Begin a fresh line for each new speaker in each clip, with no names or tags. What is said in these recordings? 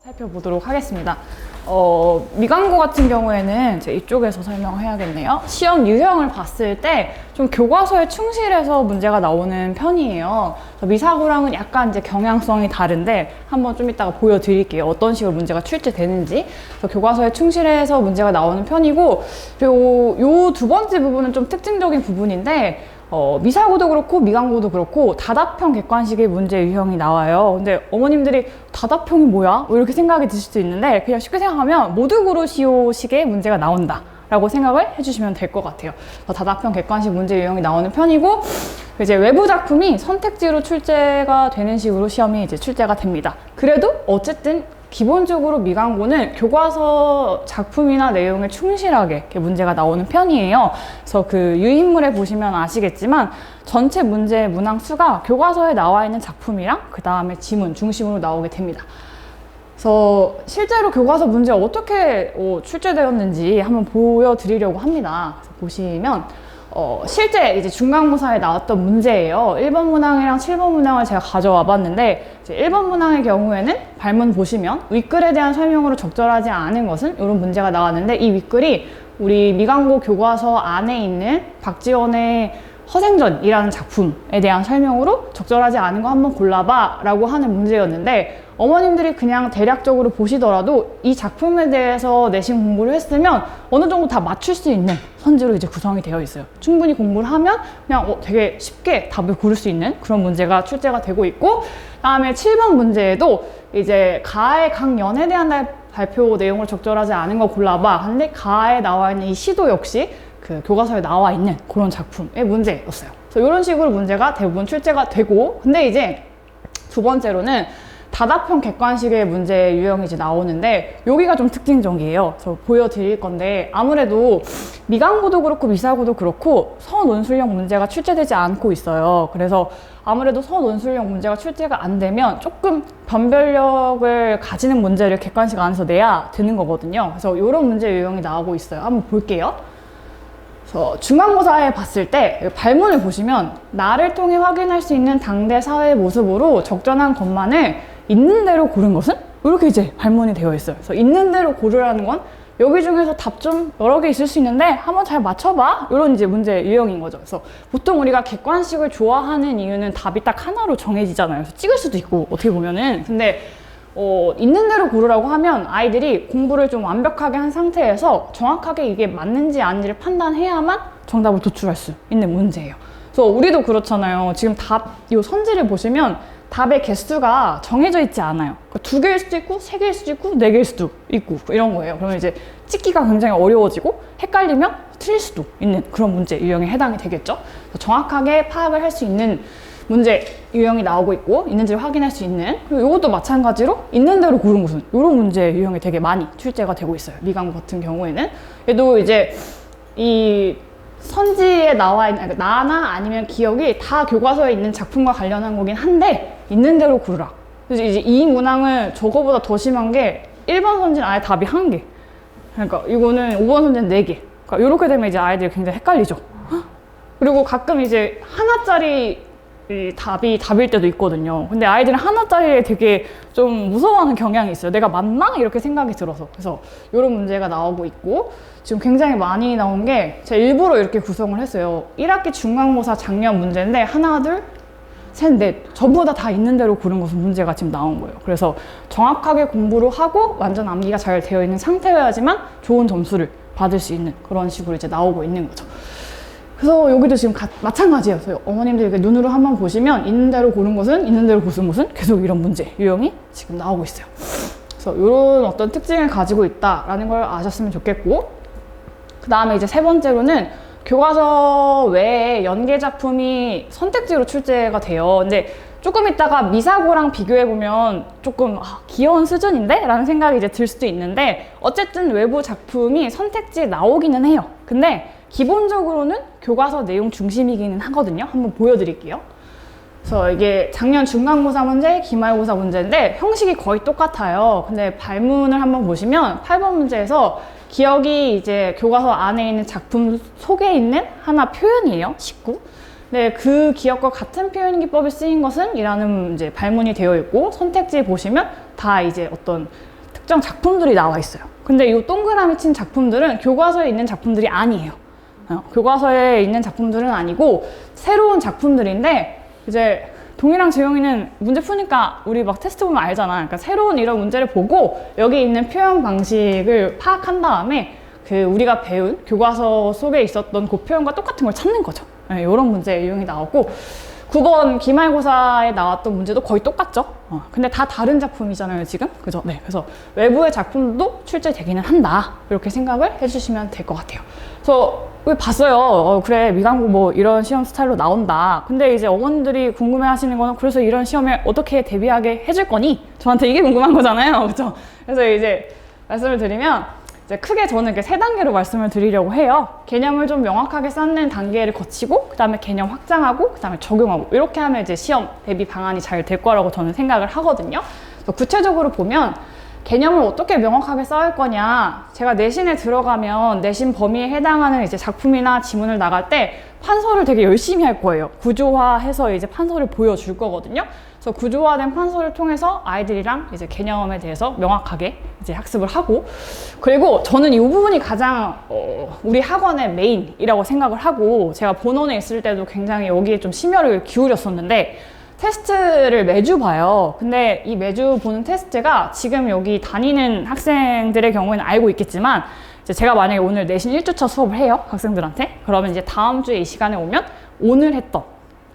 살펴보도록 하겠습니다. 미광고 같은 경우에는 이제 이쪽에서 설명해야겠네요. 시험 유형을 봤을 때 좀 교과서에 충실해서 문제가 나오는 편이에요. 미사고랑은 약간 이제 경향성이 다른데 한번 좀 이따가 보여드릴게요. 어떤 식으로 문제가 출제되는지. 교과서에 충실해서 문제가 나오는 편이고, 그리고 요 두 번째 부분은 좀 특징적인 부분인데, 미사고도 그렇고 미광고도 그렇고 다답형 객관식의 문제 유형이 나와요. 근데 어머님들이 다답형이 뭐야? 이렇게 생각이 드실 수 있는데, 그냥 쉽게 생각하면 모두 고르시오 식의 문제가 나온다 라고 생각을 해주시면 될 것 같아요. 다답형 객관식 문제 유형이 나오는 편이고, 이제 외부 작품이 선택지로 출제가 되는 식으로 시험이 이제 출제가 됩니다. 그래도 어쨌든 기본적으로 미광고는 교과서 작품이나 내용에 충실하게 이렇게 문제가 나오는 편이에요. 그래서 그 유인물에 보시면 아시겠지만 전체 문제의 문항 수가 교과서에 나와 있는 작품이랑 그 다음에 지문 중심으로 나오게 됩니다. 그래서 실제로 교과서 문제 어떻게 출제되었는지 한번 보여드리려고 합니다. 그래서 보시면 실제 이제 중간고사에 나왔던 문제예요. 1번 문항이랑 7번 문항을 제가 가져와 봤는데, 이제 1번 문항의 경우에는 발문 보시면 윗글에 대한 설명으로 적절하지 않은 것은 이런 문제가 나왔는데, 이 윗글이 우리 미광고 교과서 안에 있는 박지원의 허생전이라는 작품에 대한 설명으로 적절하지 않은 거 한번 골라봐 라고 하는 문제였는데, 어머님들이 그냥 대략적으로 보시더라도 이 작품에 대해서 내신 공부를 했으면 어느 정도 다 맞출 수 있는 선지로 이제 구성이 되어 있어요. 충분히 공부를 하면 그냥 되게 쉽게 답을 고를 수 있는 그런 문제가 출제가 되고 있고, 다음에 7번 문제에도 이제 가의 각 연에 대한 발표 내용을 적절하지 않은 거 골라봐. 근데 가에 나와 있는 이 시도 역시 그 교과서에 나와 있는 그런 작품의 문제였어요. 그래서 이런 식으로 문제가 대부분 출제가 되고, 근데 이제 두 번째로는 다답형 객관식의 문제 유형이 이제 나오는데, 여기가 좀 특징적이에요. 그래서 보여드릴 건데, 아무래도 미광고도 그렇고 미사고도 그렇고 서논술형 문제가 출제되지 않고 있어요. 그래서 아무래도 서논술형 문제가 출제가 안 되면 조금 변별력을 가지는 문제를 객관식 안에서 내야 되는 거거든요. 그래서 이런 문제 유형이 나오고 있어요. 한번 볼게요. 그래서 중간고사에 봤을 때 발문을 보시면 나를 통해 확인할 수 있는 당대 사회의 모습으로 적절한 것만을 있는 대로 고른 것은? 이렇게 이제 발문이 되어 있어요. 그래서 있는 대로 고르라는 건 여기 중에서 답 좀 여러 개 있을 수 있는데 한번 잘 맞춰봐, 이런 이제 문제 유형인 거죠. 그래서 보통 우리가 객관식을 좋아하는 이유는 답이 딱 하나로 정해지잖아요. 그래서 찍을 수도 있고 어떻게 보면은. 근데 있는 대로 고르라고 하면 아이들이 공부를 좀 완벽하게 한 상태에서 정확하게 이게 맞는지 아닌지를 판단해야만 정답을 도출할 수 있는 문제예요. 그래서 우리도 그렇잖아요. 지금 이 선지를 보시면 답의 개수가 정해져 있지 않아요. 그러니까 2개일 수도 있고 3개일 수도 있고 4개일 수도 있고 이런 거예요. 그러면 이제 찍기가 굉장히 어려워지고 헷갈리면 틀릴 수도 있는 그런 문제 유형에 해당이 되겠죠. 정확하게 파악을 할 수 있는 문제 유형이 나오고 있고, 있는지를 확인할 수 있는, 그리고 이것도 마찬가지로 있는 대로 고른 것은 이런 문제 유형이 되게 많이 출제가 되고 있어요. 미광고 같은 경우에는. 얘도 이제 이 선지에 나와 있는, 그러니까 나나 아니면 기억이 다 교과서에 있는 작품과 관련한 거긴 한데 있는 대로 고르라. 그래서 이제 이 문항은 저거보다 더 심한 게 1번 선지는 아예 답이 1개, 그러니까 이거는 5번 선지는 4개. 그러니까 이렇게 되면 이제 아이들이 굉장히 헷갈리죠. 그리고 가끔 이제 하나짜리 답이 답일 때도 있거든요. 근데 아이들은 하나짜리에 되게 좀 무서워하는 경향이 있어요. 내가 맞나? 이렇게 생각이 들어서. 그래서 이런 문제가 나오고 있고, 지금 굉장히 많이 나온 게 제가 일부러 이렇게 구성을 했어요. 1학기 중간고사 작년 문제인데 하나, 둘, 셋, 넷 전부 다 있는 대로 고른 것은 문제가 지금 나온 거예요. 그래서 정확하게 공부를 하고 완전 암기가 잘 되어 있는 상태여야지만 좋은 점수를 받을 수 있는 그런 식으로 이제 나오고 있는 거죠. 그래서 여기도 지금 마찬가지예요. 어머님들 이렇게 눈으로 한번 보시면 있는 대로 고른 것은, 있는 대로 고른 것은 계속 이런 문제 유형이 지금 나오고 있어요. 그래서 이런 어떤 특징을 가지고 있다라는 걸 아셨으면 좋겠고, 그 다음에 이제 세 번째로는 교과서 외에 연계 작품이 선택지로 출제가 돼요. 근데 조금 있다가 미사고랑 비교해보면 조금 귀여운 수준인데? 라는 생각이 이제 들 수도 있는데, 어쨌든 외부 작품이 선택지에 나오기는 해요. 근데 기본적으로는 교과서 내용 중심이기는 하거든요. 한번 보여드릴게요. 그래서 이게 작년 중간고사 문제, 기말고사 문제인데 형식이 거의 똑같아요. 근데 발문을 한번 보시면 8번 문제에서 기억이 이제 교과서 안에 있는 작품 속에 있는 하나 표현이에요. 19. 네, 그 기억과 같은 표현 기법이 쓰인 것은 이라는 이제 발문이 되어 있고, 선택지 보시면 다 이제 어떤 특정 작품들이 나와 있어요. 근데 이 동그라미 친 작품들은 교과서에 있는 작품들이 아니에요. 교과서에 있는 작품들은 아니고 새로운 작품들인데 이제 동이랑 재영이는 문제 푸니까 우리 막 테스트 보면 알잖아. 그러니까 새로운 이런 문제를 보고 여기 있는 표현 방식을 파악한 다음에 그 우리가 배운 교과서 속에 있었던 그 표현과 똑같은 걸 찾는 거죠. 네, 이런 문제 유형이 나오고 9번 기말고사에 나왔던 문제도 거의 똑같죠. 근데 다 다른 작품이잖아요, 지금. 그죠? 네. 그래서 외부의 작품도 출제되기는 한다. 이렇게 생각을 해주시면 될 것 같아요. 그래서 왜 봤어요? 그래, 미강고 뭐 이런 시험 스타일로 나온다. 근데 이제 어머님들이 궁금해 하시는 거는 그래서 이런 시험에 어떻게 대비하게 해줄 거니? 저한테 이게 궁금한 거잖아요. 그죠? 그래서 이제 말씀을 드리면 이제 크게 저는 이렇게 세 단계로 말씀을 드리려고 해요. 개념을 좀 명확하게 쌓는 단계를 거치고, 그 다음에 개념 확장하고, 그 다음에 적용하고, 이렇게 하면 이제 시험 대비 방안이 잘 될 거라고 저는 생각을 하거든요. 그래서 구체적으로 보면 개념을 어떻게 명확하게 쌓을 거냐. 제가 내신에 들어가면 내신 범위에 해당하는 이제 작품이나 지문을 나갈 때 판서를 되게 열심히 할 거예요. 구조화해서 이제 판서를 보여줄 거거든요. 그래서 구조화된 판서를 통해서 아이들이랑 이제 개념에 대해서 명확하게 이제 학습을 하고, 그리고 저는 이 부분이 가장 우리 학원의 메인이라고 생각을 하고, 제가 본원에 있을 때도 굉장히 여기에 좀 심혈을 기울였었는데 테스트를 매주 봐요. 근데 이 매주 보는 테스트가 지금 여기 다니는 학생들의 경우에는 알고 있겠지만, 이제 제가 만약에 오늘 내신 1주차 수업을 해요, 학생들한테. 그러면 이제 다음 주에 이 시간에 오면 오늘 했던,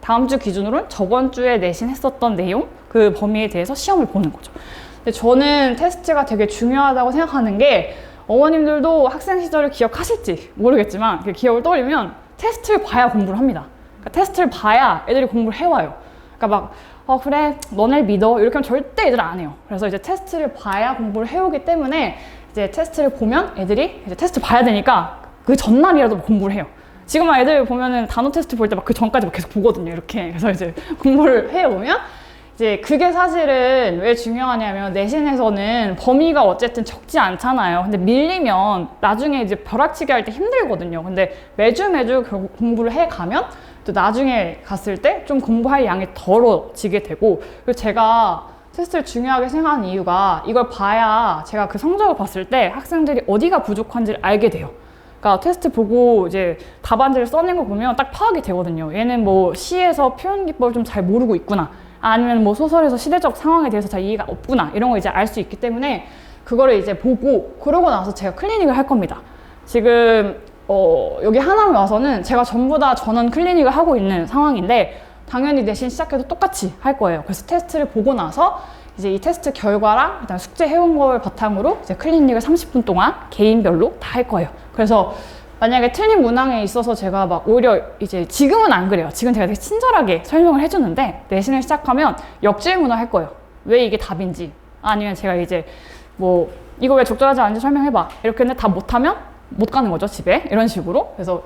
다음 주 기준으로는 저번 주에 내신 했었던 내용, 그 범위에 대해서 시험을 보는 거죠. 근데 저는 테스트가 되게 중요하다고 생각하는 게, 어머님들도 학생 시절을 기억하실지 모르겠지만 그 기억을 떠올리면 테스트를 봐야 공부를 합니다. 그러니까 테스트를 봐야 애들이 공부를 해와요. 그러니까 막 그래 너네를 믿어 이렇게 하면 절대 애들 안 해요. 그래서 이제 테스트를 봐야 공부를 해오기 때문에 이제 테스트를 보면 애들이 이제 테스트 봐야 되니까 그 전날이라도 공부를 해요. 지금 막 애들 보면은 단어 테스트 볼 때 막 그 전까지 막 계속 보거든요, 이렇게. 그래서 이제 공부를 해오면 이제 그게 사실은 왜 중요하냐면, 내신에서는 범위가 어쨌든 적지 않잖아요. 근데 밀리면 나중에 이제 벼락치기 할 때 힘들거든요. 근데 매주 공부를 해가면 또 나중에 갔을 때 좀 공부할 양이 덜어지게 되고, 그리고 제가 테스트를 중요하게 생각하는 이유가, 이걸 봐야 제가 그 성적을 봤을 때 학생들이 어디가 부족한지를 알게 돼요. 그러니까 테스트 보고 이제 답안지를 써낸 거 보면 딱 파악이 되거든요. 얘는 뭐 시에서 표현 기법을 좀 잘 모르고 있구나, 아니면 뭐 소설에서 시대적 상황에 대해서 잘 이해가 없구나, 이런 거 이제 알 수 있기 때문에 그거를 이제 보고, 그러고 나서 제가 클리닉을 할 겁니다. 지금 여기 하남에 와서는 제가 전부 다 전원 클리닉을 하고 있는 상황인데, 당연히 내신 시작해도 똑같이 할 거예요. 그래서 테스트를 보고 나서 이제 이 테스트 결과랑 일단 숙제 해온 걸 바탕으로 이제 클리닉을 30분 동안 개인별로 다 할 거예요. 그래서 만약에 틀린 문항에 있어서 제가 막 오히려 이제 지금은 안 그래요. 지금 제가 되게 친절하게 설명을 해주는데, 내신을 시작하면 역질문을 할 거예요. 왜 이게 답인지, 아니면 제가 이제 뭐 이거 왜 적절하지 않은지 설명해봐, 이렇게 했는데 다 못하면 못 가는 거죠, 집에. 이런 식으로. 그래서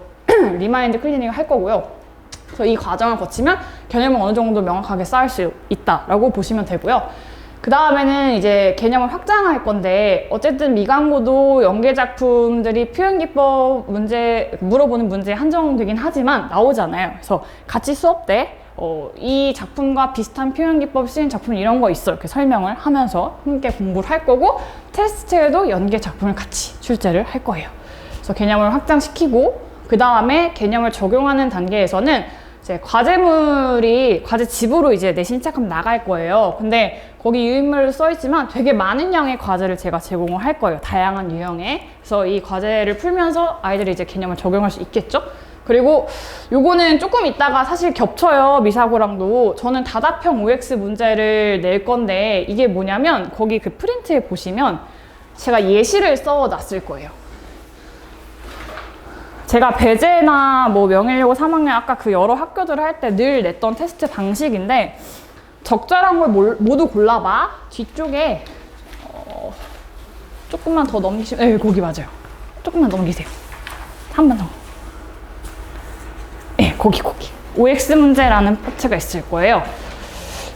리마인드 클리닉을 할 거고요. 그래서 이 과정을 거치면 개념을 어느 정도 명확하게 쌓을 수 있다라고 보시면 되고요. 그 다음에는 이제 개념을 확장할 건데, 어쨌든 미강고도 연계 작품들이 표현기법 문제, 물어보는 문제에 한정되긴 하지만 나오잖아요. 그래서 같이 수업 때 이 작품과 비슷한 표현기법 쓰인 작품 이런 거 있어, 이렇게 설명을 하면서 함께 공부를 할 거고, 테스트에도 연계 작품을 같이 출제를 할 거예요. 그래서 개념을 확장시키고, 그 다음에 개념을 적용하는 단계에서는 이제 과제 집으로 이제 내신 시작하면 나갈 거예요. 근데 거기 유인물로 써있지만 되게 많은 양의 과제를 제가 제공을 할 거예요. 다양한 유형의. 그래서 이 과제를 풀면서 아이들이 이제 개념을 적용할 수 있겠죠? 그리고 요거는 조금 있다가 사실 겹쳐요, 미사고랑도. 저는 다답형 OX 문제를 낼 건데, 이게 뭐냐면 거기 그 프린트에 보시면 제가 예시를 써놨을 거예요. 제가 배제나 뭐 명예여고 3학년 아까 그 여러 학교들 할 때 늘 냈던 테스트 방식인데, 적절한 걸 모두 골라봐. 뒤쪽에 조금만 더 넘기시면, 네, 거기 맞아요. 조금만 넘기세요. 한 번 더. 네, 거기. OX 문제라는 파트가 있을 거예요.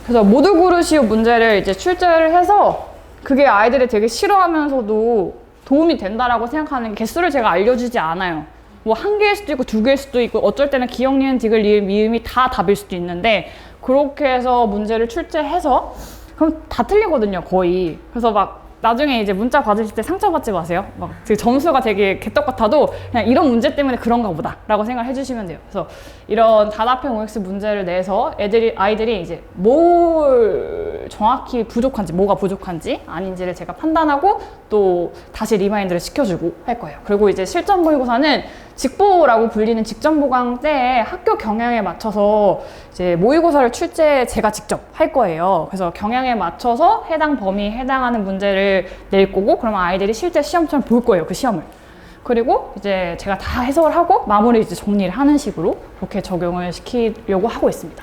그래서 모두 고르시오 문제를 이제 출제를 해서, 그게 아이들이 되게 싫어하면서도 도움이 된다라고 생각하는 개수를 제가 알려주지 않아요. 뭐 한 개일 수도 있고 두 개일 수도 있고, 어쩔 때는 기역, 니은, 디귿, 리을, 미음이 다 답일 수도 있는데, 그렇게 해서 문제를 출제해서 그럼 다 틀리거든요, 거의. 그래서 막 나중에 이제 문자 받으실 때 상처받지 마세요. 막 그 점수가 되게 개떡 같아도 그냥 이런 문제 때문에 그런가 보다 라고 생각을 해주시면 돼요. 그래서 이런 단합형 OX 문제를 내서 아이들이 이제 뭘 정확히 부족한지, 뭐가 부족한지 아닌지를 제가 판단하고 또 다시 리마인드를 시켜주고 할 거예요. 그리고 이제 실전 모의고사는 직보라고 불리는 직전 보강 때에 학교 경향에 맞춰서 이제 모의고사를 제가 직접 할 거예요. 그래서 경향에 맞춰서 해당 범위에 해당하는 문제를 낼 거고, 그러면 아이들이 실제 시험처럼 볼 거예요, 그 시험을. 그리고 이제 제가 다 해석을 하고 마무리 이제 정리를 하는 식으로 그렇게 적용을 시키려고 하고 있습니다.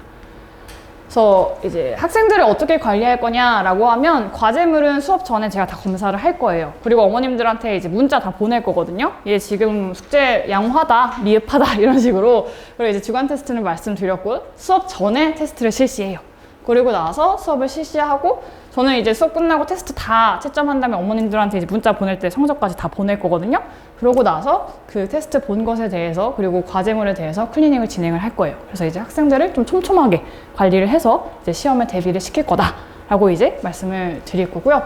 그래서 이제 학생들을 어떻게 관리할 거냐라고 하면 과제물은 수업 전에 제가 다 검사를 할 거예요. 그리고 어머님들한테 이제 문자 다 보낼 거거든요. 얘 지금 숙제 양호하다, 미흡하다 이런 식으로. 그리고 이제 주간 테스트는 말씀드렸고 수업 전에 테스트를 실시해요. 그리고 나서 수업을 실시하고 저는 이제 수업 끝나고 테스트 다 채점한 다음에 어머님들한테 이제 문자 보낼 때 성적까지 다 보낼 거거든요. 그러고 나서 그 테스트 본 것에 대해서 그리고 과제물에 대해서 클리닝을 진행을 할 거예요. 그래서 이제 학생들을 좀 촘촘하게 관리를 해서 이제 시험에 대비를 시킬 거다라고 이제 말씀을 드릴 거고요.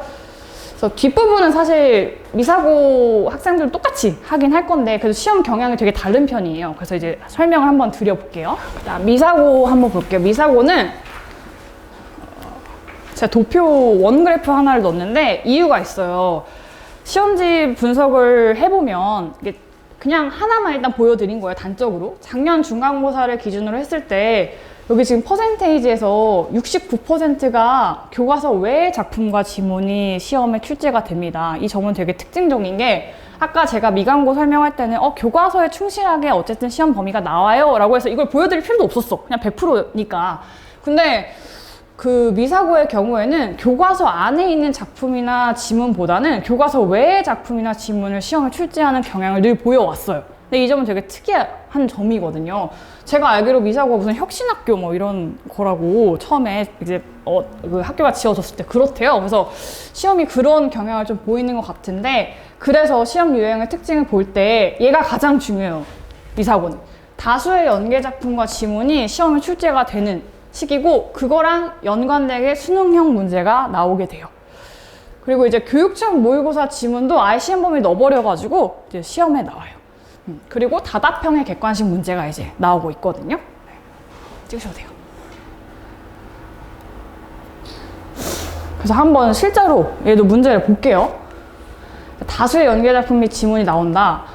그래서 뒷부분은 사실 미사고 학생들 똑같이 하긴 할 건데 그래도 시험 경향이 되게 다른 편이에요. 그래서 이제 설명을 한번 드려볼게요. 그다음 미사고 한번 볼게요. 미사고는 제가 도표 원그래프 하나를 넣었는데 이유가 있어요. 시험지 분석을 해보면 이게 그냥 하나만 일단 보여드린 거예요, 단적으로. 작년 중간고사를 기준으로 했을 때 여기 지금 퍼센테이지에서 69%가 교과서 외의 작품과 지문이 시험에 출제가 됩니다. 이 점은 되게 특징적인 게 아까 제가 미간고 설명할 때는 교과서에 충실하게 어쨌든 시험 범위가 나와요 라고 해서 이걸 보여드릴 필요도 없었어. 그냥 100%니까. 근데 그 미사고의 경우에는 교과서 안에 있는 작품이나 지문보다는 교과서 외의 작품이나 지문을 시험에 출제하는 경향을 늘 보여왔어요. 근데 이 점은 되게 특이한 점이거든요. 제가 알기로 미사고가 무슨 혁신학교 뭐 이런 거라고 처음에 이제 그 학교가 지어졌을 때 그렇대요. 그래서 시험이 그런 경향을 좀 보이는 것 같은데 그래서 시험 유형의 특징을 볼 때 얘가 가장 중요해요. 미사고는. 다수의 연계 작품과 지문이 시험에 출제가 되는 시기고 그거랑 연관되게 수능형 문제가 나오게 돼요. 그리고 이제 교육청 모의고사 지문도 아예 시험 범위에 넣어버려가지고 이제 시험에 나와요. 그리고 다답형의 객관식 문제가 이제 나오고 있거든요. 찍으셔도 돼요. 그래서 한번 실제로 얘도 문제를 볼게요. 다수의 연계 작품 및 지문이 나온다.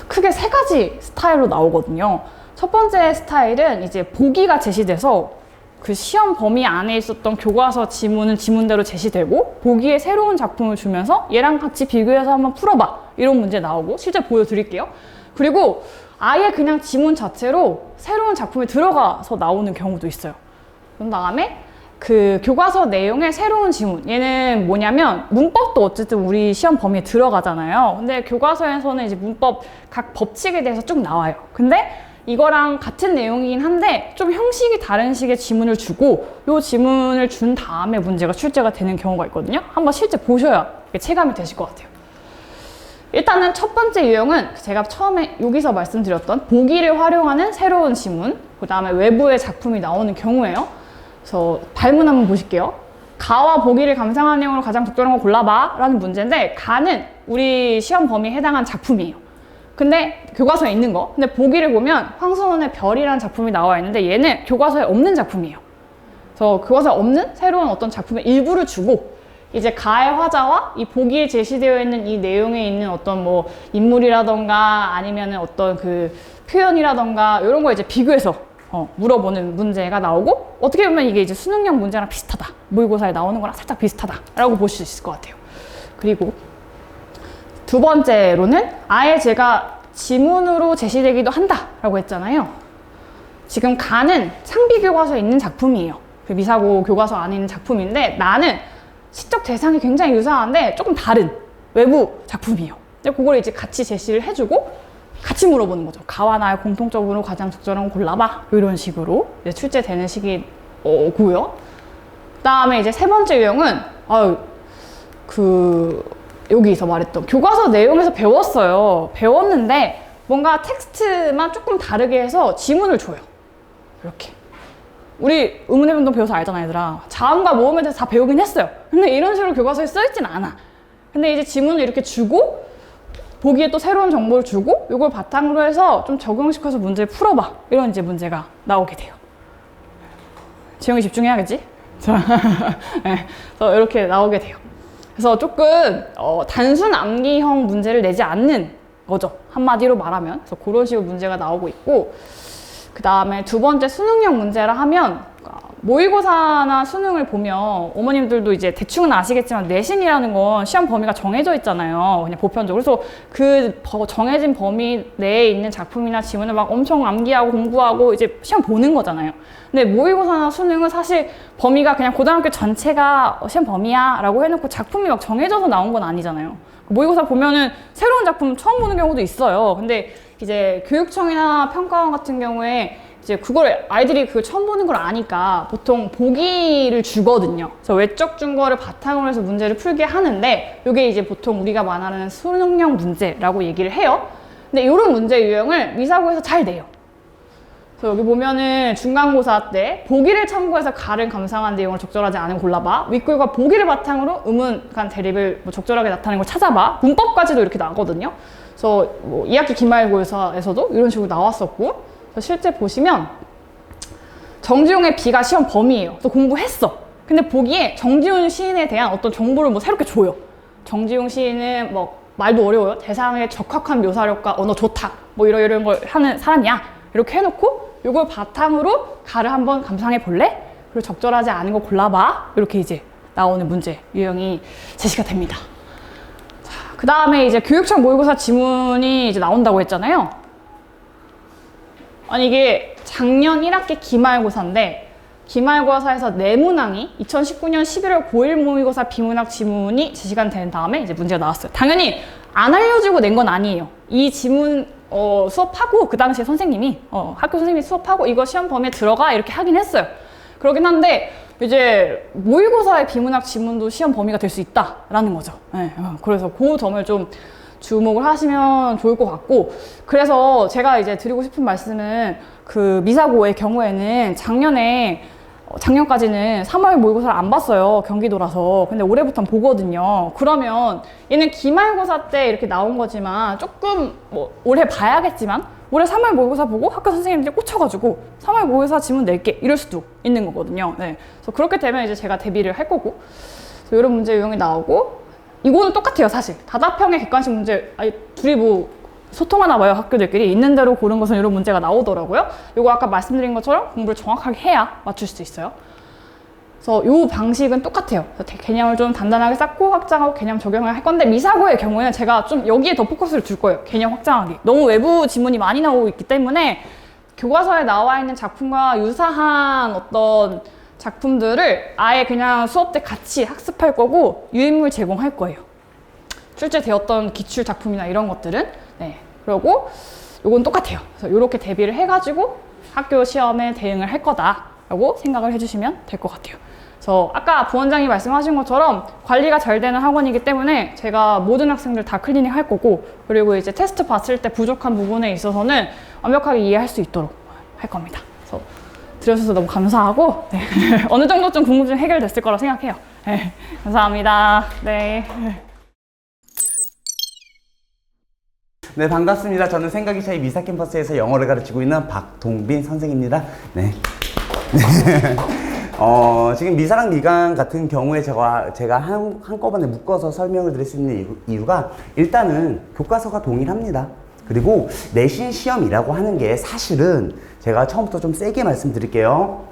크게 세 가지 스타일로 나오거든요. 첫 번째 스타일은 이제 보기가 제시돼서 그 시험 범위 안에 있었던 교과서 지문은 지문대로 제시되고 보기에 새로운 작품을 주면서 얘랑 같이 비교해서 한번 풀어봐 이런 문제 나오고 실제 보여드릴게요. 그리고 아예 그냥 지문 자체로 새로운 작품이 들어가서 나오는 경우도 있어요. 그런 다음에 그 교과서 내용의 새로운 지문, 얘는 뭐냐면 문법도 어쨌든 우리 시험 범위에 들어가잖아요. 근데 교과서에서는 이제 문법 각 법칙에 대해서 쭉 나와요. 근데 이거랑 같은 내용이긴 한데 좀 형식이 다른 식의 지문을 주고 이 지문을 준 다음에 문제가 출제가 되는 경우가 있거든요. 한번 실제 보셔야 체감이 되실 것 같아요. 일단은 첫 번째 유형은 제가 처음에 여기서 말씀드렸던 보기를 활용하는 새로운 지문, 그 다음에 외부의 작품이 나오는 경우예요. 그래서 발문 한번 보실게요. 가와 보기를 감상한 내용으로 가장 적절한 걸 골라봐 라는 문제인데 가는 우리 시험 범위에 해당한 작품이에요. 근데 교과서에 있는 거. 근데 보기를 보면 황선원의 별이라는 작품이 나와 있는데 얘는 교과서에 없는 작품이에요. 그래서 교과서에 없는 새로운 어떤 작품의 일부를 주고 이제 가의 화자와 이 보기에 제시되어 있는 이 내용에 있는 어떤 뭐 인물이라던가 아니면은 어떤 그 표현이라던가 이런 거 이제 비교해서 물어보는 문제가 나오고 어떻게 보면 이게 이제 수능형 문제랑 비슷하다. 모의고사에 나오는 거랑 살짝 비슷하다라고 보실 수 있을 것 같아요. 그리고 두 번째로는 아예 제가 지문으로 제시되기도 한다라고 했잖아요. 지금 가는 상비 교과서에 있는 작품이에요. 그 미사고 교과서 안에 있는 작품인데 나는 시적 대상이 굉장히 유사한데 조금 다른 외부 작품이에요. 근데 그걸 이제 같이 제시를 해주고 같이 물어보는 거죠. 가와 나의 공통적으로 가장 적절한 걸 골라봐. 이런 식으로 이제 출제되는 시기고요. 그다음에 이제 세 번째 유형은 여기서 말했던 교과서 내용에서 배웠는데 뭔가 텍스트만 조금 다르게 해서 지문을 줘요. 이렇게. 우리 의문의 변동 배워서 알잖아, 얘들아. 자음과 모음에 대해서 다 배우긴 했어요. 근데 이런 식으로 교과서에 써있진 않아. 근데 이제 지문을 이렇게 주고 보기에 또 새로운 정보를 주고 이걸 바탕으로 해서 좀 적용시켜서 문제를 풀어봐. 이런 이제 문제가 나오게 돼요. 지영이 집중해야겠지? 자, 네, 그래서 이렇게 나오게 돼요. 그래서 조금 단순 암기형 문제를 내지 않는 거죠. 한마디로 말하면. 그래서 그런 식으로 문제가 나오고 있고, 그 다음에 두 번째 수능형 문제라 하면 모의고사나 수능을 보면 어머님들도 이제 대충은 아시겠지만 내신이라는 건 시험 범위가 정해져 있잖아요. 그냥 보편적으로. 그래서 그 정해진 범위 내에 있는 작품이나 지문을 막 엄청 암기하고 공부하고 이제 시험 보는 거잖아요. 근데 모의고사나 수능은 사실 범위가 그냥 고등학교 전체가 시험 범위야 라고 해놓고 작품이 막 정해져서 나온 건 아니잖아요. 모의고사 보면은 새로운 작품 처음 보는 경우도 있어요. 근데 이제 교육청이나 평가원 같은 경우에 이제 그걸 아이들이 그걸 처음 보는 걸 아니까 보통 보기를 주거든요. 그래서 외적 증거를 바탕으로 해서 문제를 풀게 하는데 이게 이제 보통 우리가 말하는 수능형 문제라고 얘기를 해요. 근데 이런 문제 유형을 미사고에서 잘 내요. 그래서 여기 보면은 중간고사 때 보기를 참고해서 가를 감상한 내용을 적절하지 않은 골라봐. 윗글과 보기를 바탕으로 의문 간 대립을 뭐 적절하게 나타내는 걸 찾아봐. 문법까지도 이렇게 나거든요. 그래서 뭐 2학기 기말고사에서도 이런 식으로 나왔었고, 그래서 실제 보시면 정지용의 B가 시험 범위예요. 그래서 공부했어. 근데 보기에 정지용 시인에 대한 어떤 정보를 뭐 새롭게 줘요. 정지용 시인은 뭐 말도 어려워요. 대상의 적합한 묘사력과 언어 좋다. 뭐 이런 걸 하는 사람이야. 이렇게 해놓고 이걸 바탕으로 가를 한번 감상해 볼래? 그리고 적절하지 않은 거 골라봐. 이렇게 이제 나오는 문제 유형이 제시가 됩니다. 그 다음에 이제 교육청 모의고사 지문이 이제 나온다고 했잖아요. 아니 이게 작년 1학기 기말고사인데 기말고사에서 내문항이 2019년 11월 고1 모의고사 비문학 지문이 제시가 된 다음에 이제 문제가 나왔어요. 당연히 안 알려주고 낸 건 아니에요. 이 지문 수업하고 그 당시에 선생님이 학교 선생님이 수업하고 이거 시험 범위에 들어가 이렇게 하긴 했어요. 그러긴 한데 이제 모의고사의 비문학 지문도 시험 범위가 될 수 있다라는 거죠. 네, 그래서 그 점을 좀 주목을 하시면 좋을 것 같고, 그래서 제가 이제 드리고 싶은 말씀은 그 미사고의 경우에는 작년까지는 3월 모의고사를 안 봤어요. 경기도라서. 근데 올해부터는 보거든요. 그러면 얘는 기말고사 때 이렇게 나온 거지만 조금 뭐 올해 봐야겠지만 올해 3월 모의고사 보고 학교 선생님들이 꽂혀가지고 3월 모의고사 지문 낼게 이럴 수도 있는 거거든요. 네. 그래서 그렇게 되면 이제 제가 대비를 할 거고, 그래서 이런 문제 유형이 나오고, 이거는 똑같아요. 사실 다답형의 객관식 문제 둘이 뭐 소통하나 봐요. 학교들끼리 있는 대로 고른 것은 이런 문제가 나오더라고요. 이거 아까 말씀드린 것처럼 공부를 정확하게 해야 맞출 수 있어요. 그래서 이 방식은 똑같아요. 그래서 개념을 좀 단단하게 쌓고 확장하고 개념 적용을 할 건데, 미사고의 경우에는 제가 좀 여기에 더 포커스를 줄 거예요. 개념 확장하기. 너무 외부 지문이 많이 나오고 있기 때문에 교과서에 나와 있는 작품과 유사한 어떤 작품들을 아예 그냥 수업 때 같이 학습할 거고 유인물 제공할 거예요. 출제되었던 기출 작품이나 이런 것들은. 네. 그리고 요건 똑같아요. 그래서 이렇게 대비를 해가지고 학교 시험에 대응을 할 거다라고 생각을 해주시면 될 것 같아요. 그래서 아까 부원장이 말씀하신 것처럼 관리가 잘 되는 학원이기 때문에 제가 모든 학생들 다 클리닉 할 거고, 그리고 이제 테스트 봤을 때 부족한 부분에 있어서는 완벽하게 이해할 수 있도록 할 겁니다. 그래서 들어주셔서 너무 감사하고, 네. 어느 정도쯤 궁금증 해결됐을 거라 생각해요. 네. 감사합니다. 네.
네, 반갑습니다. 저는 생각이 차이 미사 캠퍼스에서 영어를 가르치고 있는 박동빈 선생입니다. 네. 지금 미사랑 미강 같은 경우에 제가 한꺼번에 묶어서 설명을 드릴 수 있는 이유가, 일단은 교과서가 동일합니다. 그리고 내신 시험이라고 하는 게 사실은 제가 처음부터 좀 세게 말씀드릴게요.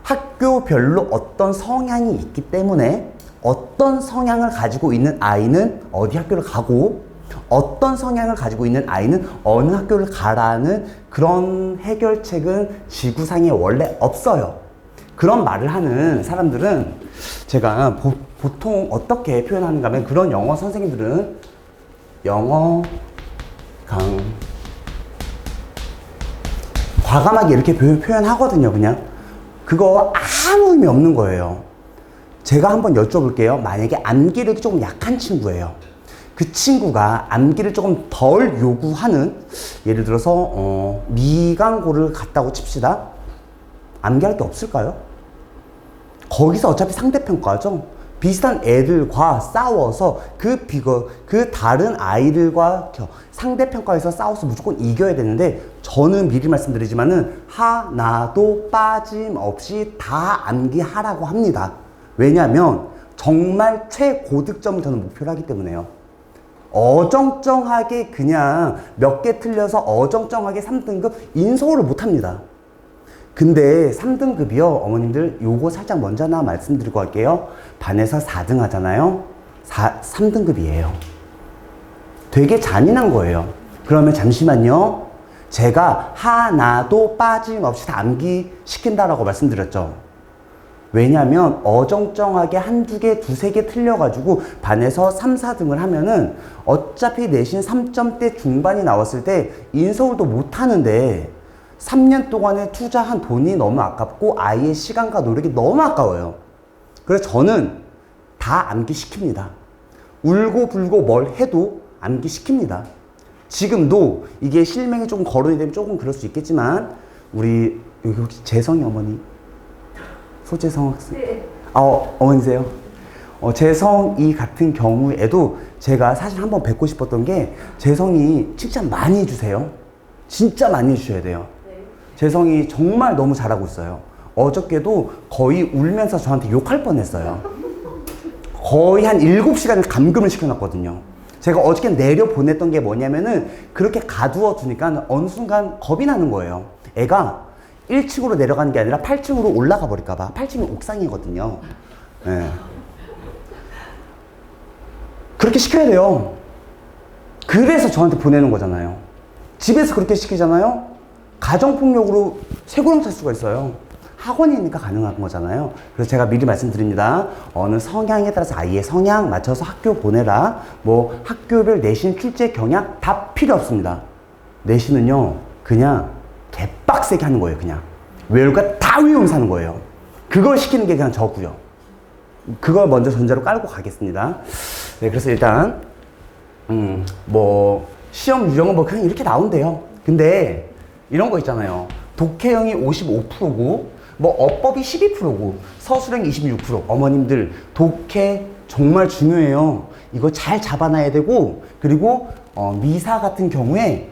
학교별로 어떤 성향이 있기 때문에 어떤 성향을 가지고 있는 아이는 어디 학교를 가고 어떤 성향을 가지고 있는 아이는 어느 학교를 가라는 그런 해결책은 지구상에 원래 없어요. 그런 말을 하는 사람들은 제가 보통 어떻게 표현하는가 하면, 그런 영어 선생님들은 영어 과감하게 이렇게 표현하거든요. 그냥 그거 아무 의미 없는 거예요. 제가 한번 여쭤볼게요. 만약에 암기력이 조금 약한 친구예요. 그 친구가 암기를 조금 덜 요구하는, 예를 들어서 미강고를 갔다고 칩시다. 암기할 게 없을까요? 거기서 어차피 상대평가죠. 비슷한 애들과 싸워서 그 다른 아이들과 상대평가에서 싸워서 무조건 이겨야 되는데, 저는 미리 말씀드리지만은 하나도 빠짐없이 다 암기하라고 합니다. 왜냐하면 정말 최고득점을 저는 목표로 하기 때문에요. 어정쩡하게 그냥 몇 개 틀려서 어정쩡하게 3등급 인서울을 못합니다. 근데 3등급이요, 어머님들, 요거 살짝 먼저 하나 말씀드리고 갈게요. 반에서 4등 하잖아요. 3등급이에요. 되게 잔인한 거예요. 그러면 잠시만요. 제가 하나도 빠짐없이 다 암기시킨다라고 말씀드렸죠. 왜냐면 어정쩡하게 한두 개, 두세 개 틀려가지고 반에서 3, 4등을 하면은 어차피 내신 3점대 중반이 나왔을 때 인서울도 못하는데 3년 동안에 투자한 돈이 너무 아깝고 아이의 시간과 노력이 너무 아까워요. 그래서 저는 다 암기시킵니다. 울고 불고 뭘 해도 암기시킵니다. 지금도 이게 실명이 조금 거론이 되면 조금 그럴 수 있겠지만, 우리 여기 혹시 재성이 어머니? 소재성 학생? 네. 어머니세요? 재성이 같은 경우에도 제가 사실 한번 뵙고 싶었던 게, 재성이 칭찬 많이 해주세요. 진짜 많이 해주셔야 돼요. 재성이 정말 너무 잘하고 있어요. 어저께도 거의 울면서 저한테 욕할 뻔했어요. 거의 한 7시간을 감금을 시켜놨거든요. 제가 어저께 내려보냈던 게 뭐냐면은, 그렇게 가두어 두니까 어느 순간 겁이 나는 거예요. 애가 1층으로 내려가는 게 아니라 8층으로 올라가 버릴까봐. 8층이 옥상이거든요. 네. 그렇게 시켜야 돼요. 그래서 저한테 보내는 거잖아요. 집에서 그렇게 시키잖아요. 가정폭력으로 쇠고령 찰 수가 있어요. 학원이니까 가능한 거잖아요. 그래서 제가 미리 말씀드립니다. 어느 성향에 따라서 아이의 성향 맞춰서 학교 보내라. 뭐 학교별 내신 출제 경향 다 필요 없습니다. 내신은요, 그냥 개빡세게 하는 거예요. 그냥 외울 거 다 외우면서 하는 거예요. 그걸 시키는 게 그냥 저고요. 그걸 먼저 전제로 깔고 가겠습니다. 네, 그래서 일단 뭐 시험 유형은 뭐 그냥 이렇게 나온대요. 근데 이런 거 있잖아요. 독해형이 55%고 뭐 어법이 12%고 서술형이 26%. 어머님들, 독해 정말 중요해요. 이거 잘 잡아놔야 되고, 그리고 미사 같은 경우에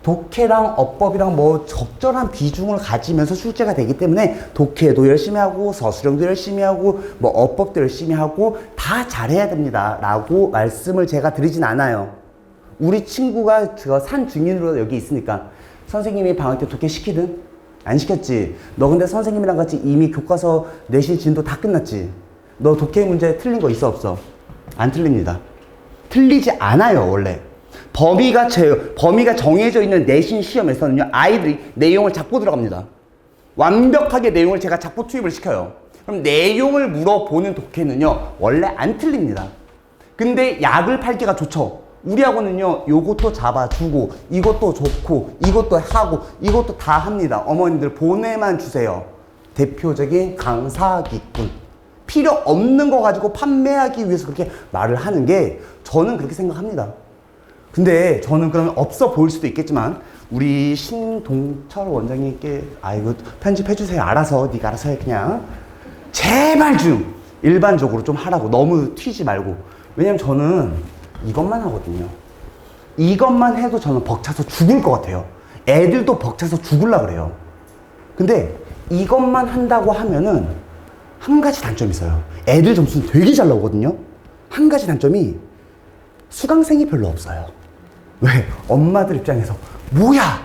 독해랑 어법이랑 뭐 적절한 비중을 가지면서 출제가 되기 때문에 독해도 열심히 하고 서술형도 열심히 하고 뭐 어법도 열심히 하고 다 잘해야 됩니다 라고 말씀을 제가 드리진 않아요. 우리 친구가 저 산 증인으로 여기 있으니까, 선생님이 방학 때 독해 시키든 안 시켰지. 너 근데 선생님이랑 같이 이미 교과서 내신 진도 다 끝났지. 너 독해 문제 틀린 거 있어 없어? 안 틀립니다. 틀리지 않아요. 원래 범위가 정해져 있는 내신 시험에서는요, 아이들이 내용을 잡고 들어갑니다. 완벽하게 내용을 제가 잡고 투입을 시켜요. 그럼 내용을 물어보는 독해는요, 원래 안 틀립니다. 근데 약을 팔기가 좋죠. 우리 학원은요, 요것도 잡아주고 이것도 좋고 이것도 하고 이것도 다 합니다. 어머님들 보내만 주세요. 대표적인 강사기꾼. 필요 없는 거 가지고 판매하기 위해서 그렇게 말을 하는 게, 저는 그렇게 생각합니다. 근데 저는 그러면 없어 보일 수도 있겠지만, 우리 신동철 원장님께 이거 편집해 주세요. 알아서 네가 알아서 해. 그냥 제발 좀 일반적으로 좀 하라고. 너무 튀지 말고. 왜냐면 저는 이것만 하거든요. 이것만 해도 저는 벅차서 죽을 것 같아요. 애들도 벅차서 죽으려고 그래요. 근데 이것만 한다고 하면은 한 가지 단점이 있어요. 애들 점수는 되게 잘 나오거든요. 한 가지 단점이 수강생이 별로 없어요. 왜? 엄마들 입장에서 뭐야?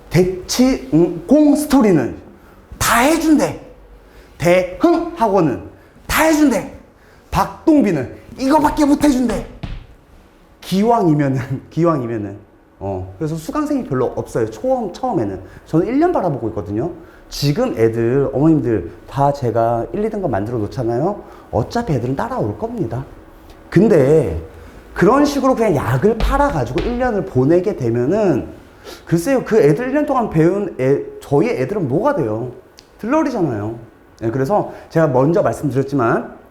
대치공 스토리는 다 해준대. 대흥 학원은 다 해준대. 박동비는 이거밖에 못 해준대. 기왕이면은 그래서 수강생이 별로 없어요. 처음에는. 저는 1년 바라보고 있거든요. 지금 애들, 어머님들 다 제가 1, 2등급 만들어 놓잖아요. 어차피 애들은 따라올 겁니다. 근데 그런 식으로 그냥 약을 팔아가지고 1년을 보내게 되면은, 글쎄요, 그 애들 1년 동안 배운 저희 애들은 뭐가 돼요? 들러리잖아요. 네, 그래서 제가 먼저 말씀드렸지만,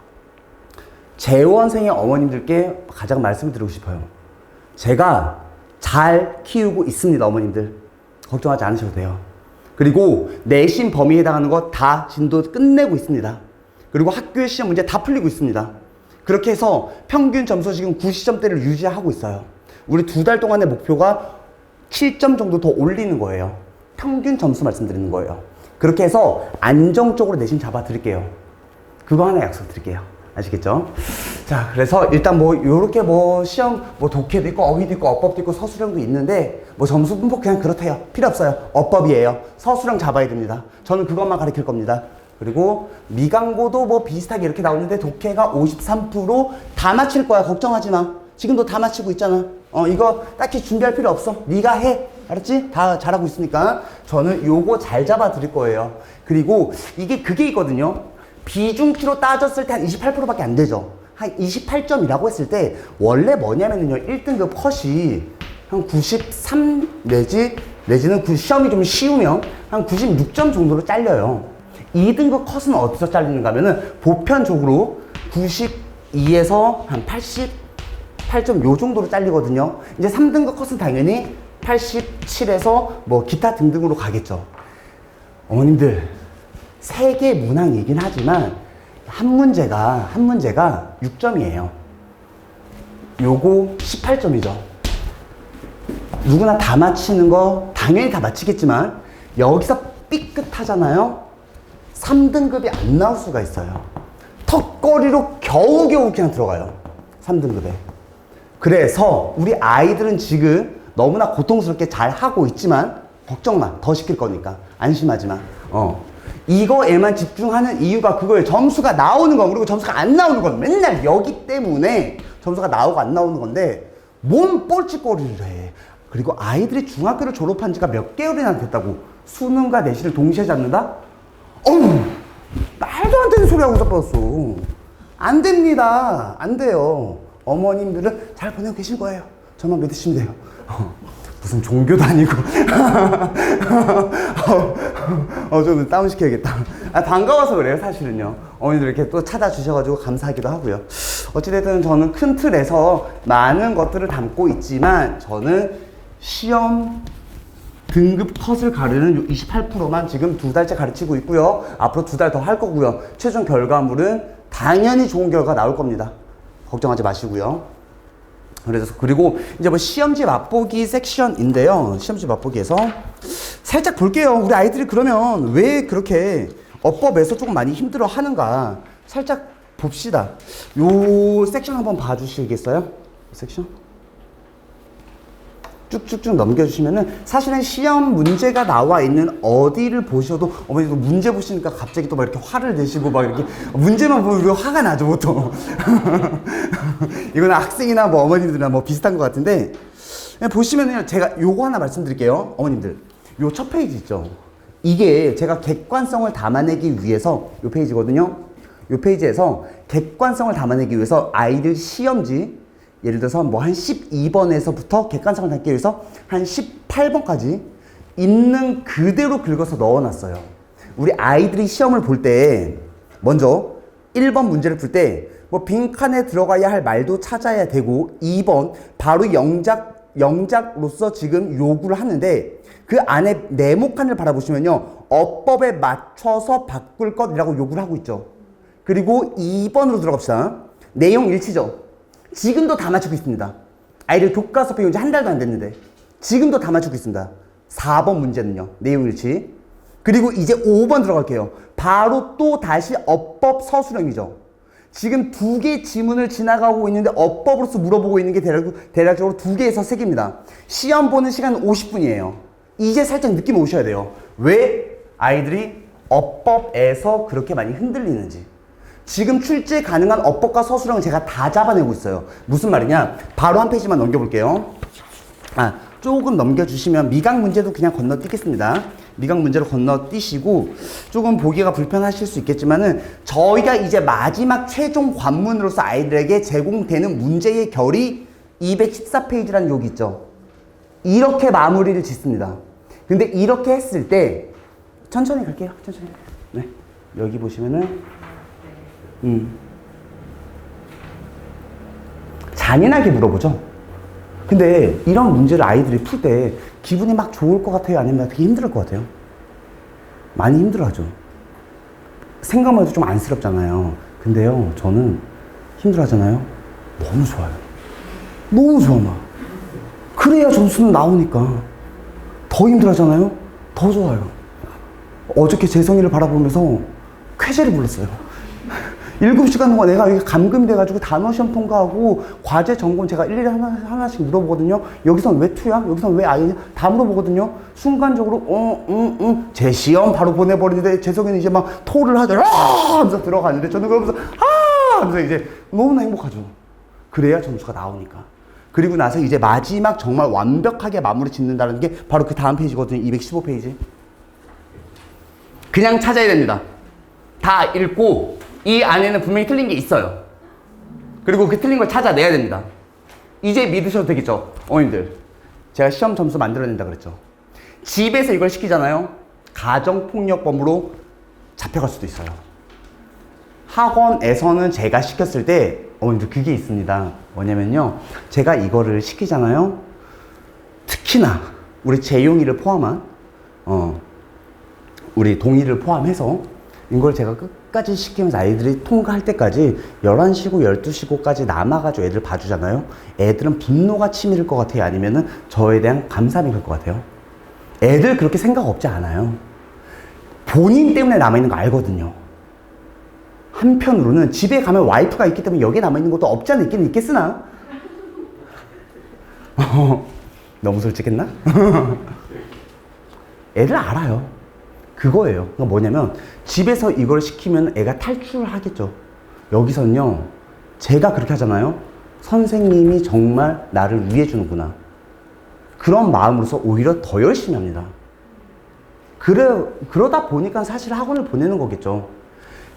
재원생의 어머님들께 가장 말씀을 드리고 싶어요. 제가 잘 키우고 있습니다, 어머님들. 걱정하지 않으셔도 돼요. 그리고 내신 범위에 해당하는 거 다 진도 끝내고 있습니다. 그리고 학교의 시험 문제 다 풀리고 있습니다. 그렇게 해서 평균 점수 지금 90점대를 유지하고 있어요. 우리 2달 동안의 목표가 7점 정도 더 올리는 거예요. 평균 점수 말씀드리는 거예요. 그렇게 해서 안정적으로 내신 잡아 드릴게요. 그거 하나 약속 드릴게요. 아시겠죠? 자, 그래서 일단 뭐 요렇게 뭐 시험 뭐 독해도 있고 어휘도 있고 어법도 있고 서술형도 있는데 뭐 점수 분포 그냥 그렇대요. 필요 없어요. 어법이에요. 서술형 잡아야 됩니다. 저는 그것만 가르칠 겁니다. 그리고 미강고도 뭐 비슷하게 이렇게 나오는데 독해가 53%다 맞힐 거야. 걱정하지 마. 지금도 다 맞히고 있잖아. 이거 딱히 준비할 필요 없어. 네가 해. 알았지? 다 잘하고 있으니까 저는 요거 잘 잡아 드릴 거예요. 그리고 이게 그게 있거든요. 비중치로 따졌을 때 한 28%밖에 안 되죠. 한 28점이라고 했을 때 원래 뭐냐면요. 1등급 컷이 한 93 내지는 시험이 좀 쉬우면 한 96점 정도로 잘려요. 2등급 컷은 어디서 잘리는가 하면은 보편적으로 92에서 한 88점 요 정도로 잘리거든요. 이제 3등급 컷은 당연히 87에서 뭐 기타 등등으로 가겠죠. 어머님들 세계 문항이긴 하지만 한 문제가 6점이에요. 요거 18점이죠. 누구나 다 맞히는 거 당연히 다 맞히겠지만 여기서 삐끗하잖아요. 3등급이 안 나올 수가 있어요. 턱걸이로 겨우겨우 그냥 들어가요. 3등급에. 그래서 우리 아이들은 지금 너무나 고통스럽게 잘 하고 있지만 걱정 마. 더 시킬 거니까. 안심하지 마. 이거에만 집중하는 이유가 그거예요. 점수가 나오는 건, 그리고 점수가 안 나오는 건 맨날 여기 때문에 점수가 나오고 안 나오는 건데 뭔 뻘짓거리를 해. 그리고 아이들이 중학교를 졸업한 지가 몇 개월이나 됐다고 수능과 내신을 동시에 잡는다? 어우, 말도 안 되는 소리 하고 자빠졌어. 안 됩니다. 안 돼요. 어머님들은 잘 보내고 계신 거예요. 저만 믿으시면 돼요. 무슨 종교도 아니고. 좀 다운시켜야겠다. 반가워서 그래요, 사실은요. 어머니들 이렇게 또 찾아주셔가지고 감사하기도 하고요. 어찌됐든 저는 큰 틀에서 많은 것들을 담고 있지만 저는 시험 등급 컷을 가르는 28%만 지금 2달째 가르치고 있고요. 앞으로 2달 더 할 거고요. 최종 결과물은 당연히 좋은 결과 나올 겁니다. 걱정하지 마시고요. 그리고 이제 뭐 시험지 맛보기 섹션인데요. 시험지 맛보기에서 살짝 볼게요. 우리 아이들이 그러면 왜 그렇게 어법에서 조금 많이 힘들어 하는가 살짝 봅시다. 요 섹션 한번 봐주시겠어요? 섹션? 쭉쭉쭉 넘겨주시면은 사실은 시험 문제가 나와 있는 어디를 보셔도 어머니도 문제 보시니까 갑자기 또 막 이렇게 화를 내시고 막 이렇게 문제만 보면 화가 나죠 보통. 이거는 학생이나 뭐 어머님들이나 뭐 비슷한 것 같은데 보시면은요 제가 요거 하나 말씀드릴게요. 어머님들 요 첫 페이지 있죠. 이게 제가 객관성을 담아내기 위해서 요 페이지거든요. 요 페이지에서 객관성을 담아내기 위해서 아이들 시험지 예를 들어서 뭐 한 12번에서부터 객관성을 담기 위해서 한 18번까지 있는 그대로 긁어서 넣어놨어요. 우리 아이들이 시험을 볼 때 먼저 1번 문제를 풀 때 뭐 빈칸에 들어가야 할 말도 찾아야 되고 2번 바로 영작로서 지금 요구를 하는데 그 안에 네모칸을 바라보시면요. 어법에 맞춰서 바꿀 것이라고 요구를 하고 있죠. 그리고 2번으로 들어갑시다. 내용 일치죠. 지금도 다 맞추고 있습니다. 아이들 교과서 배운 지 한 달도 안 됐는데 지금도 다 맞추고 있습니다. 4번 문제는요. 내용 일치. 그리고 이제 5번 들어갈게요. 바로 또 다시 어법 서술형이죠. 지금 2개 지문을 지나가고 있는데 어법으로서 물어보고 있는 게 대략적으로 2개에서 3개입니다. 시험 보는 시간은 50분이에요. 이제 살짝 느낌 오셔야 돼요. 왜 아이들이 어법에서 그렇게 많이 흔들리는지. 지금 출제 가능한 어법과 서술형을 제가 다 잡아내고 있어요. 무슨 말이냐? 바로 한 페이지만 넘겨볼게요. 조금 넘겨주시면 미각 문제도 그냥 건너뛰겠습니다. 미각 문제로 건너뛰시고 조금 보기가 불편하실 수 있겠지만은 저희가 이제 마지막 최종 관문으로서 아이들에게 제공되는 문제의 결이 214페이지라는 여기 있죠. 이렇게 마무리를 짓습니다. 근데 이렇게 했을 때 천천히 갈게요. 천천히. 네. 여기 보시면은 잔인하게 물어보죠. 근데 이런 문제를 아이들이 풀 때 기분이 막 좋을 것 같아요? 아니면 되게 힘들 것 같아요? 많이 힘들어하죠. 생각만 해도 좀 안쓰럽잖아요. 근데요, 저는 힘들어하잖아요. 너무 좋아요. 너무 좋아, 막. 그래야 점수는 나오니까. 더 힘들어하잖아요. 더 좋아요. 어저께 재성이를 바라보면서 쾌재를 불렀어요. 7시간 동안 내가 여기 감금이 돼가지고 단어 시험 통과하고 과제 전공 제가 일일이 하나씩 물어보거든요. 여기선 왜 2야? 여기선 왜 I냐? 다 물어보거든요. 순간적으로 제 시험 바로 보내버리는데 재석이는 이제 막 토를 하더라 하면서 들어가는데 저는 그러면서 하면서 이제 너무나 행복하죠. 그래야 점수가 나오니까. 그리고 나서 이제 마지막 정말 완벽하게 마무리 짓는다는 게 바로 그 다음 페이지거든요. 215페이지. 그냥 찾아야 됩니다. 다 읽고 이 안에는 분명히 틀린 게 있어요. 그리고 그 틀린 걸 찾아내야 됩니다. 이제 믿으셔도 되겠죠? 어머님들, 제가 시험 점수 만들어낸다 그랬죠? 집에서 이걸 시키잖아요? 가정폭력범으로 잡혀갈 수도 있어요. 학원에서는 제가 시켰을 때 어머님들 그게 있습니다. 뭐냐면요, 제가 이거를 시키잖아요? 특히나 우리 재용이를 포함한 우리 동의를 포함해서 이걸 제가 끝까지 시키면서 아이들이 통과할 때까지 11시고 12시고까지 남아가지고 애들 봐주잖아요. 애들은 분노가 치밀을 것 같아요? 아니면은 저에 대한 감사함이 클 것 같아요? 애들 그렇게 생각 없지 않아요. 본인 때문에 남아있는 거 알거든요. 한편으로는 집에 가면 와이프가 있기 때문에 여기에 남아있는 것도 없지 않아 있긴 있겠으나 너무 솔직했나? 애들 알아요. 그거예요. 그러니까 뭐냐면 집에서 이걸 시키면 애가 탈출을 하겠죠. 여기서는요, 제가 그렇게 하잖아요. 선생님이 정말 나를 위해주는구나. 그런 마음으로서 오히려 더 열심히 합니다. 그러다 보니까 사실 학원을 보내는 거겠죠.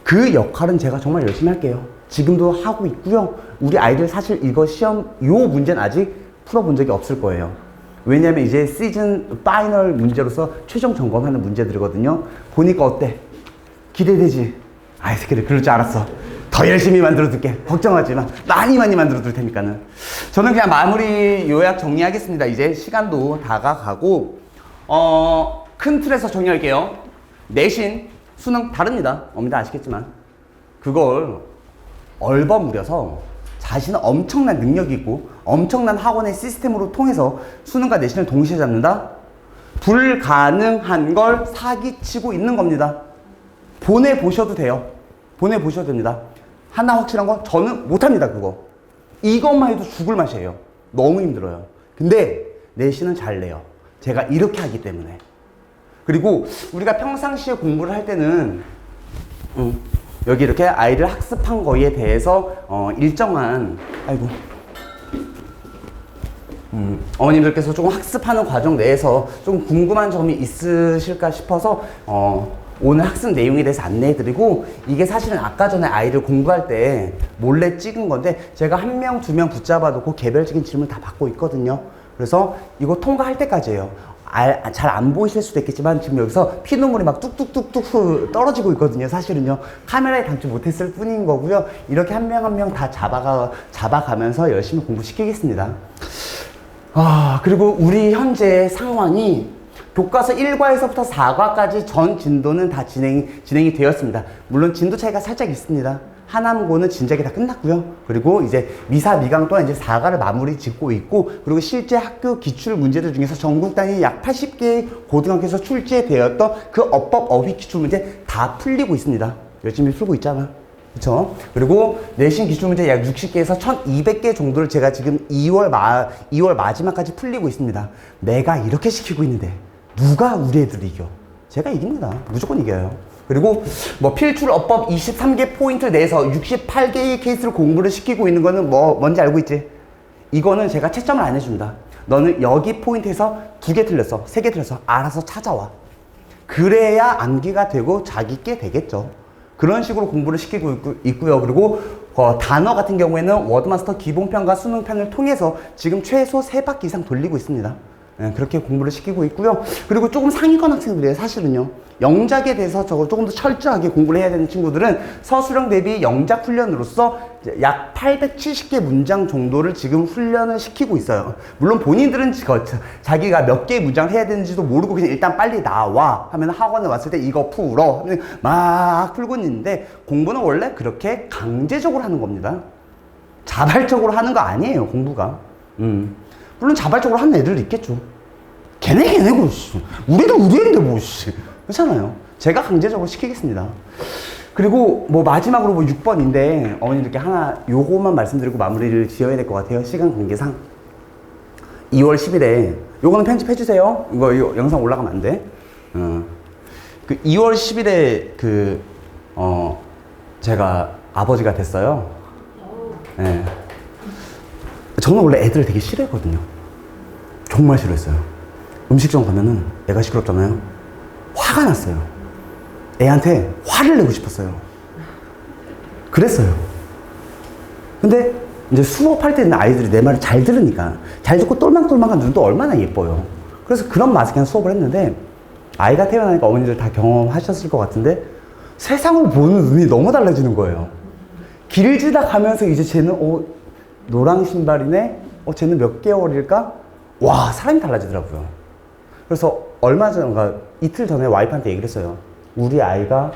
그 역할은 제가 정말 열심히 할게요. 지금도 하고 있고요. 우리 아이들 사실 이거 시험, 요 문제는 아직 풀어본 적이 없을 거예요. 왜냐면 이제 시즌 파이널 문제로서 최종 점검하는 문제들이거든요. 보니까 어때? 기대되지? 아이 새끼들 그럴 줄 알았어. 더 열심히 만들어 둘게. 걱정하지 마. 많이 만들어 둘 테니까는. 저는 그냥 마무리 요약 정리하겠습니다. 이제 시간도 다가가고 큰 틀에서 정리할게요. 내신, 수능 다릅니다. 어머니들 아시겠지만 그걸 얼버무려서 자신은 엄청난 능력이 있고 엄청난 학원의 시스템으로 통해서 수능과 내신을 동시에 잡는다? 불가능한 걸 사기치고 있는 겁니다. 보내보셔도 돼요. 보내보셔도 됩니다. 하나 확실한 건 저는 못합니다. 그거. 이것만 해도 죽을 맛이에요. 너무 힘들어요. 근데 내신은 잘 내요. 제가 이렇게 하기 때문에. 그리고 우리가 평상시에 공부를 할 때는 여기 이렇게 아이를 학습한 거에 대해서 일정한 어머님들께서 조금 학습하는 과정 내에서 좀 궁금한 점이 있으실까 싶어서 오늘 학습 내용에 대해서 안내해드리고, 이게 사실은 아까 전에 아이를 공부할 때 몰래 찍은 건데 제가 1명, 2명 붙잡아 놓고 개별적인 질문 다 받고 있거든요. 그래서 이거 통과할 때까지예요. 잘 안 보이실 수도 있겠지만 지금 여기서 피눈물이 막 뚝뚝뚝뚝 떨어지고 있거든요. 사실은요, 카메라에 담지 못했을 뿐인 거고요. 이렇게 한 명 한 명 다 잡아가면서 열심히 공부시키겠습니다. 그리고 우리 현재 상황이 교과서 1과에서부터 4과까지 전 진도는 다 진행이 되었습니다. 물론 진도 차이가 살짝 있습니다. 하남고는 진작에 다 끝났고요. 그리고 이제 미사, 미강 또한 이제 4과를 마무리 짓고 있고, 그리고 실제 학교 기출 문제들 중에서 전국 단위 약 80개의 고등학교에서 출제되었던 그 어법, 어휘 기출 문제 다 풀리고 있습니다. 열심히 풀고 있잖아. 그쵸? 그리고 내신 기출 문제 약 60개에서 1200개 정도를 제가 지금 2월 마지막까지 풀리고 있습니다. 내가 이렇게 시키고 있는데 누가 우리 애들 이겨? 제가 이깁니다. 무조건 이겨요. 그리고 뭐 필출 어법 23개 포인트 내에서 68개의 케이스를 공부를 시키고 있는 거는 뭔지 알고 있지? 이거는 제가 채점을 안 해줍니다. 너는 여기 포인트에서 2개 틀렸어, 3개 틀렸어, 알아서 찾아와. 그래야 암기가 되고 자기 게 되겠죠. 그런 식으로 공부를 시키고 있고요. 그리고 단어 같은 경우에는 워드마스터 기본편과 수능편을 통해서 지금 최소 3바퀴 이상 돌리고 있습니다. 예, 그렇게 공부를 시키고 있고요. 그리고 조금 상위권 학생들이에요, 사실은요. 영작에 대해서 조금 더 철저하게 공부를 해야 되는 친구들은 서술형 대비 영작 훈련으로서 약 870개 문장 정도를 지금 훈련을 시키고 있어요. 물론 본인들은 자기가 몇 개의 문장을 해야 되는지도 모르고 그냥 일단 빨리 나와 하면 학원에 왔을 때 이거 풀어 하면 막 풀고 있는데, 공부는 원래 그렇게 강제적으로 하는 겁니다. 자발적으로 하는 거 아니에요, 공부가. 물론 자발적으로 하는 애들도 있겠죠. 걔네고, 씨. 우리도 우리인데, 뭐, 씨. 그렇잖아요. 제가 강제적으로 시키겠습니다. 그리고 뭐 마지막으로 뭐 6번인데, 어머니들께 하나, 요거만 말씀드리고 마무리를 지어야 될 것 같아요. 시간 관계상. 2월 10일에, 요거는 편집해주세요. 이거 영상 올라가면 안 돼. 그 2월 10일에 제가 아버지가 됐어요. 네. 저는 원래 애들을 되게 싫어했거든요. 정말 싫어했어요. 음식점 가면은 애가 시끄럽잖아요. 화가 났어요. 애한테 화를 내고 싶었어요. 그랬어요. 근데 이제 수업할 때는 아이들이 내 말을 잘 들으니까, 잘 듣고 똘망똘망한 눈도 얼마나 예뻐요. 그래서 그런 맛에 그냥 수업을 했는데, 아이가 태어나니까 어머니들 다 경험하셨을 것 같은데, 세상을 보는 눈이 너무 달라지는 거예요. 길 지나가면서 이제 쟤는 노랑 신발이네? 쟤는 몇 개월일까? 와, 사람이 달라지더라고요. 그래서 얼마 전인가, 이틀 전에 와이프한테 얘기를 했어요. 우리 아이가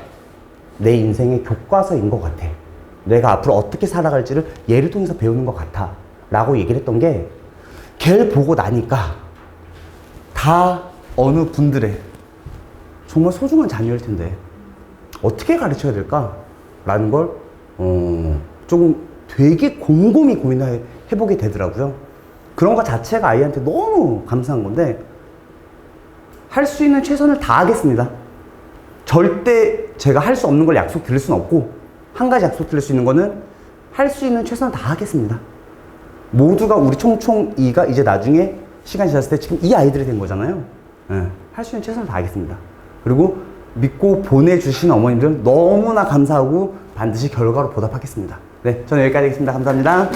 내 인생의 교과서인 것 같아. 내가 앞으로 어떻게 살아갈지를 얘를 통해서 배우는 것 같아. 라고 얘기를 했던 게, 걔를 보고 나니까 다 어느 분들의 정말 소중한 자녀일 텐데 어떻게 가르쳐야 될까? 라는 걸 조금 되게 곰곰이 고민해보게 되더라고요. 그런 것 자체가 아이한테 너무 감사한 건데, 할 수 있는 최선을 다하겠습니다. 절대 제가 할 수 없는 걸 약속 드릴 수는 없고, 한 가지 약속 드릴 수 있는 거는 할 수 있는 최선을 다하겠습니다. 모두가 우리 총총이가 이제 나중에 시간 지났을 때 지금 이 아이들이 된 거잖아요. 네, 할 수 있는 최선을 다하겠습니다. 그리고 믿고 보내주신 어머님들 너무나 감사하고 반드시 결과로 보답하겠습니다. 네, 저는 여기까지 하겠습니다. 감사합니다.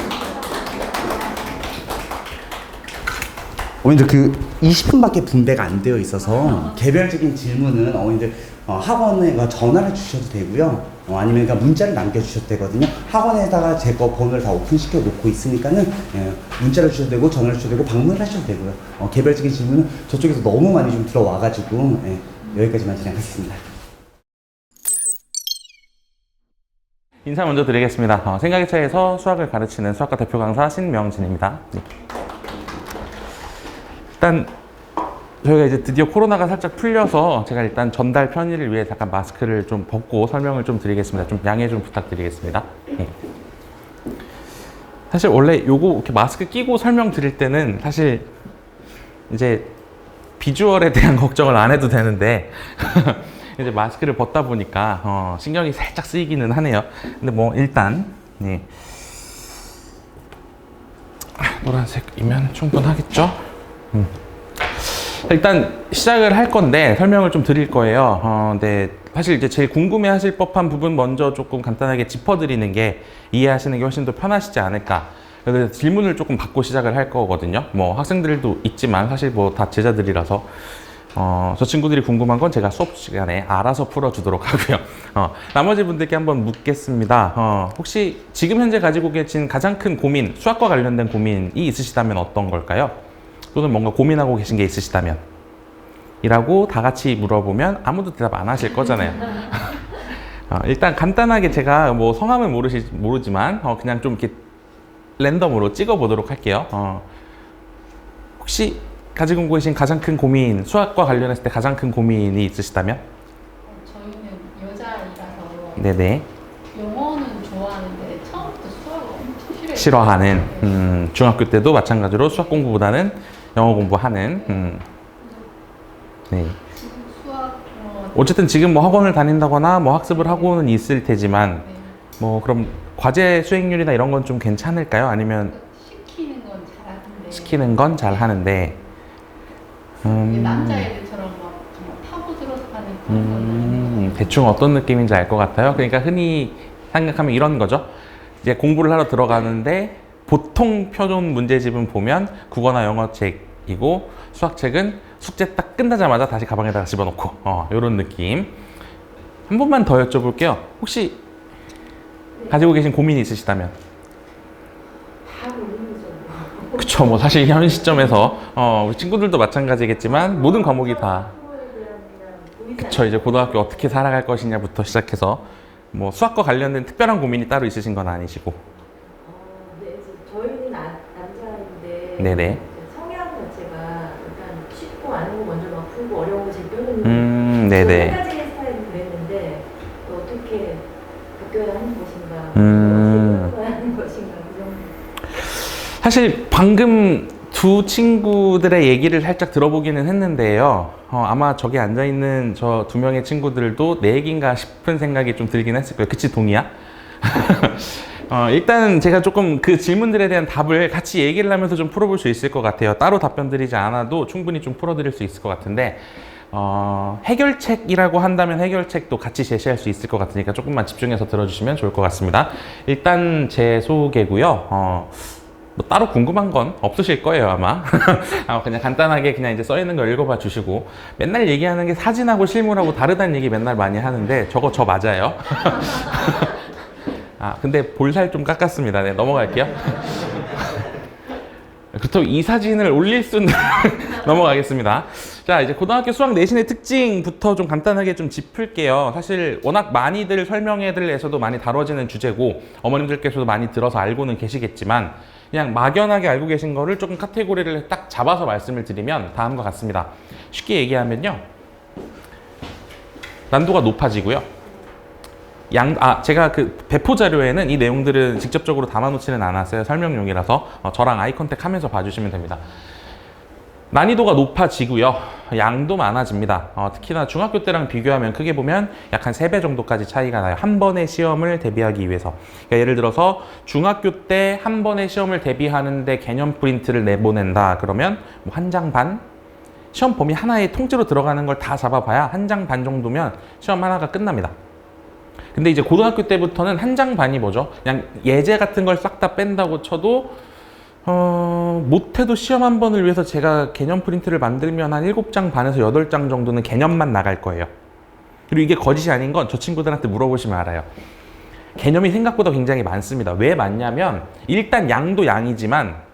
어머님들 20분밖에 분배가 안 되어 있어서 개별적인 질문은 어머님들 학원에 전화를 주셔도 되고요. 아니면 문자를 남겨주셔도 되거든요. 학원에다가 제 거 번호를 다 오픈시켜 놓고 있으니까는 문자를 주셔도 되고, 전화를 주셔도 되고, 방문을 하셔도 되고요. 개별적인 질문은 저쪽에서 너무 많이 좀 들어와가지고 여기까지만 진행하겠습니다.
인사 먼저 드리겠습니다. 생각의 차이에서 수학을 가르치는 수학과 대표 강사 신명진입니다. 네. 일단 저희가 이제 드디어 코로나가 살짝 풀려서 제가 일단 전달 편의를 위해 잠깐 마스크를 좀 벗고 설명을 좀 드리겠습니다. 좀 양해 좀 부탁드리겠습니다. 네. 사실 원래 요거 이렇게 마스크 끼고 설명 드릴 때는 사실 이제 비주얼에 대한 걱정을 안 해도 되는데 이제 마스크를 벗다 보니까 신경이 살짝 쓰이기는 하네요. 근데 뭐 일단 네. 노란색이면 충분하겠죠? 일단 시작을 할 건데 설명을 좀 드릴 거예요. 근데 사실 이제 제일 궁금해 하실 법한 부분 먼저 조금 간단하게 짚어드리는 게 이해하시는 게 훨씬 더 편하시지 않을까. 그래서 질문을 조금 받고 시작을 할 거거든요. 뭐 학생들도 있지만 사실 뭐 다 제자들이라서 저 친구들이 궁금한 건 제가 수업 시간에 알아서 풀어주도록 하고요. 나머지 분들께 한번 묻겠습니다. 혹시 지금 현재 가지고 계신 가장 큰 고민, 수학과 관련된 고민이 있으시다면 어떤 걸까요? 또는 뭔가 고민하고 계신 게 있으시다면? 이라고 다 같이 물어보면 아무도 대답 안 하실 거잖아요. 일단 간단하게 제가 뭐 성함은 모르지만 그냥 좀 이렇게 랜덤으로 찍어 보도록 할게요. 혹시 가지고 계신 가장 큰 고민, 수학과 관련했을 때 가장 큰 고민이 있으시다면?
저희는 여자이라서
네네.
영어는 좋아하는데 처음부터 수학을 엄청
싫어하는, 중학교 때도 마찬가지로 수학 공부보다는 영어 공부하는, 네.
수학
어쨌든 지금 뭐 학원을 다닌다거나 뭐 학습을 하고는 있을 테지만,
네.
뭐 그럼 과제 수행률이나 이런 건 좀 괜찮을까요? 아니면
시키는 건 잘하는데
시키는 건 잘 하는데,
이게 남자애들처럼 막 정말 파고 들어서 하는 그런 건
대충 어떤 느낌인지 알 것 같아요. 그러니까 흔히 생각하면 이런 거죠. 이제 공부를 하러 들어가는데 보통 표준 문제집은 보면 국어나 영어책 책이고 수학책은 숙제 딱 끝나자마자 다시 가방에다가 집어넣고 이런 느낌. 한 번만 더 여쭤볼게요. 혹시 가지고 계신 고민이 있으시다면? 그쵸, 뭐 사실 현 시점에서 우리 친구들도 마찬가지겠지만 모든 과목이 다 그쵸, 이제 고등학교 어떻게 살아갈 것이냐부터 시작해서 뭐 수학과 관련된 특별한 고민이 따로 있으신 건 아니시고.
네, 저희는 남자인데
네네.
성향 자체가 일단 쉽고 아는 거 먼저 막 풀고 어려운 거 제껴놓는
네네.
한 가지의 스타일이 그랬는데 또 어떻게 바뀌어야 하는 것인가, 어떻게 하는 것인가 그 정도.
사실 방금 두 친구들의 얘기를 살짝 들어보기는 했는데요. 아마 저기 앉아있는 저 두 명의 친구들도 내 얘기인가 싶은 생각이 좀 들긴 했을 거예요. 그치, 동의야? 일단 제가 조금 그 질문들에 대한 답을 같이 얘기를 하면서 좀 풀어볼 수 있을 것 같아요. 따로 답변 드리지 않아도 충분히 좀 풀어드릴 수 있을 것 같은데, 해결책이라고 한다면 해결책도 같이 제시할 수 있을 것 같으니까 조금만 집중해서 들어주시면 좋을 것 같습니다. 일단 제 소개고요. 뭐 따로 궁금한 건 없으실 거예요, 아마. 그냥 간단하게 그냥 이제 써 있는 거 읽어봐 주시고, 맨날 얘기하는 게 사진하고 실물하고 다르다는 얘기 맨날 많이 하는데 저거 저 맞아요. 근데 볼살 좀 깎았습니다. 네, 넘어갈게요. 그렇다고 이 사진을 올릴 수는 넘어가겠습니다. 자, 이제 고등학교 수학 내신의 특징부터 좀 간단하게 좀 짚을게요. 사실 워낙 많이들 설명회들에서도 많이 다뤄지는 주제고 어머님들께서도 많이 들어서 알고는 계시겠지만 그냥 막연하게 알고 계신 거를 조금 카테고리를 딱 잡아서 말씀을 드리면 다음과 같습니다. 쉽게 얘기하면요, 난도가 높아지고요. 제가 그 배포 자료에는 이 내용들은 직접적으로 담아놓지는 않았어요. 설명용이라서 저랑 아이 컨택 하면서 봐주시면 됩니다. 난이도가 높아지고요. 양도 많아집니다. 특히나 중학교 때랑 비교하면 크게 보면 약 한 3배 정도까지 차이가 나요. 한 번의 시험을 대비하기 위해서. 그러니까 예를 들어서 중학교 때 한 번의 시험을 대비하는데 개념 프린트를 내보낸다. 그러면 뭐 한 장 반? 시험 범위 하나에 통째로 들어가는 걸 다 잡아봐야 한 장 반 정도면 시험 하나가 끝납니다. 근데 이제 고등학교 때부터는 한 장 반이 뭐죠? 그냥 예제 같은 걸 싹 다 뺀다고 쳐도 못해도 시험 한 번을 위해서 제가 개념 프린트를 만들면 한 7장 반에서 8장 정도는 개념만 나갈 거예요. 그리고 이게 거짓이 아닌 건 저 친구들한테 물어보시면 알아요. 개념이 생각보다 굉장히 많습니다. 왜 많냐면 일단 양도 양이지만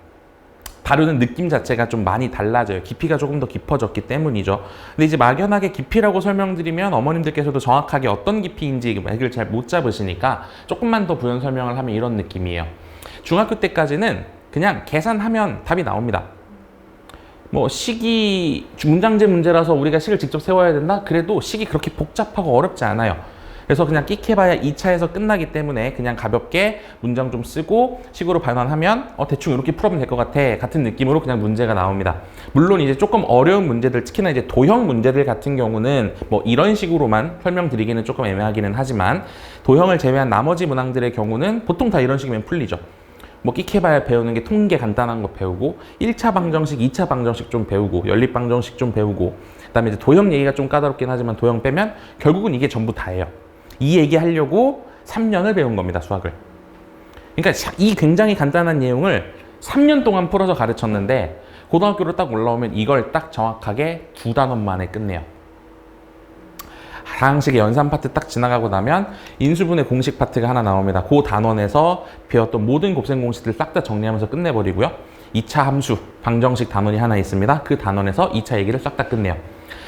다루는 느낌 자체가 좀 많이 달라져요. 깊이가 조금 더 깊어졌기 때문이죠. 근데 이제 막연하게 깊이라고 설명드리면 어머님들께서도 정확하게 어떤 깊이인지 맥을 잘 못 잡으시니까 조금만 더 부연 설명을 하면 이런 느낌이에요. 중학교 때까지는 그냥 계산하면 답이 나옵니다. 뭐 식이 문장제 문제라서 우리가 식을 직접 세워야 된다? 그래도 식이 그렇게 복잡하고 어렵지 않아요. 그래서 그냥 끽해봐야 2차에서 끝나기 때문에 그냥 가볍게 문장 좀 쓰고 식으로 반환하면 대충 이렇게 풀어보면 될 것 같아 같은 느낌으로 그냥 문제가 나옵니다. 물론 이제 조금 어려운 문제들, 특히나 이제 도형 문제들 같은 경우는 뭐 이런 식으로만 설명드리기는 조금 애매하기는 하지만 도형을 제외한 나머지 문항들의 경우는 보통 다 이런 식이면 풀리죠. 뭐 끽해봐야 배우는 게 통계 간단한 거 배우고 1차 방정식, 2차 방정식 좀 배우고 연립 방정식 좀 배우고 그다음에 이제 도형 얘기가 좀 까다롭긴 하지만 도형 빼면 결국은 이게 전부 다예요. 이 얘기 하려고 3년을 배운 겁니다, 수학을. 그러니까 이 굉장히 간단한 내용을 3년 동안 풀어서 가르쳤는데 고등학교로 딱 올라오면 이걸 딱 정확하게 2단원 만에 끝내요. 하항식의 연산 파트 딱 지나가고 나면 인수분해 공식 파트가 하나 나옵니다. 그 단원에서 배웠던 모든 곱셈 공식들 싹 다 정리하면서 끝내버리고요. 2차 함수, 방정식 단원이 하나 있습니다. 그 단원에서 2차 얘기를 싹 다 끝내요.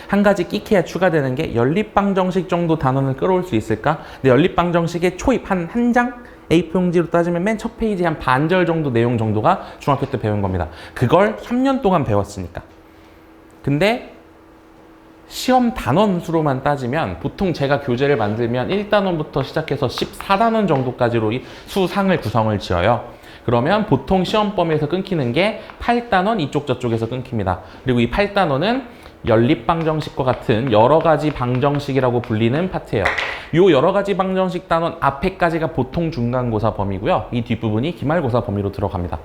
한 가지 끼케야 추가되는 게 연립방정식 정도 단원을 끌어올 수 있을까? 근데 연립방정식의 초입 한 장? A4 용지로 따지면 맨 첫 페이지 한 반절 정도 내용 정도가 중학교 때 배운 겁니다. 그걸 3년 동안 배웠으니까. 근데 시험 단원 수로만 따지면 보통 제가 교재를 만들면 1단원부터 시작해서 14단원 정도까지로 이 수상을 구성을 지어요. 그러면 보통 시험 범위에서 끊기는 게 8단원 이쪽 저쪽에서 끊깁니다. 그리고 이 8단원은 연립방정식과 같은 여러 가지 방정식이라고 불리는 파트예요. 이 여러 가지 방정식 단원 앞에까지가 보통 중간고사 범위고요. 이 뒷부분이 기말고사 범위로 들어갑니다.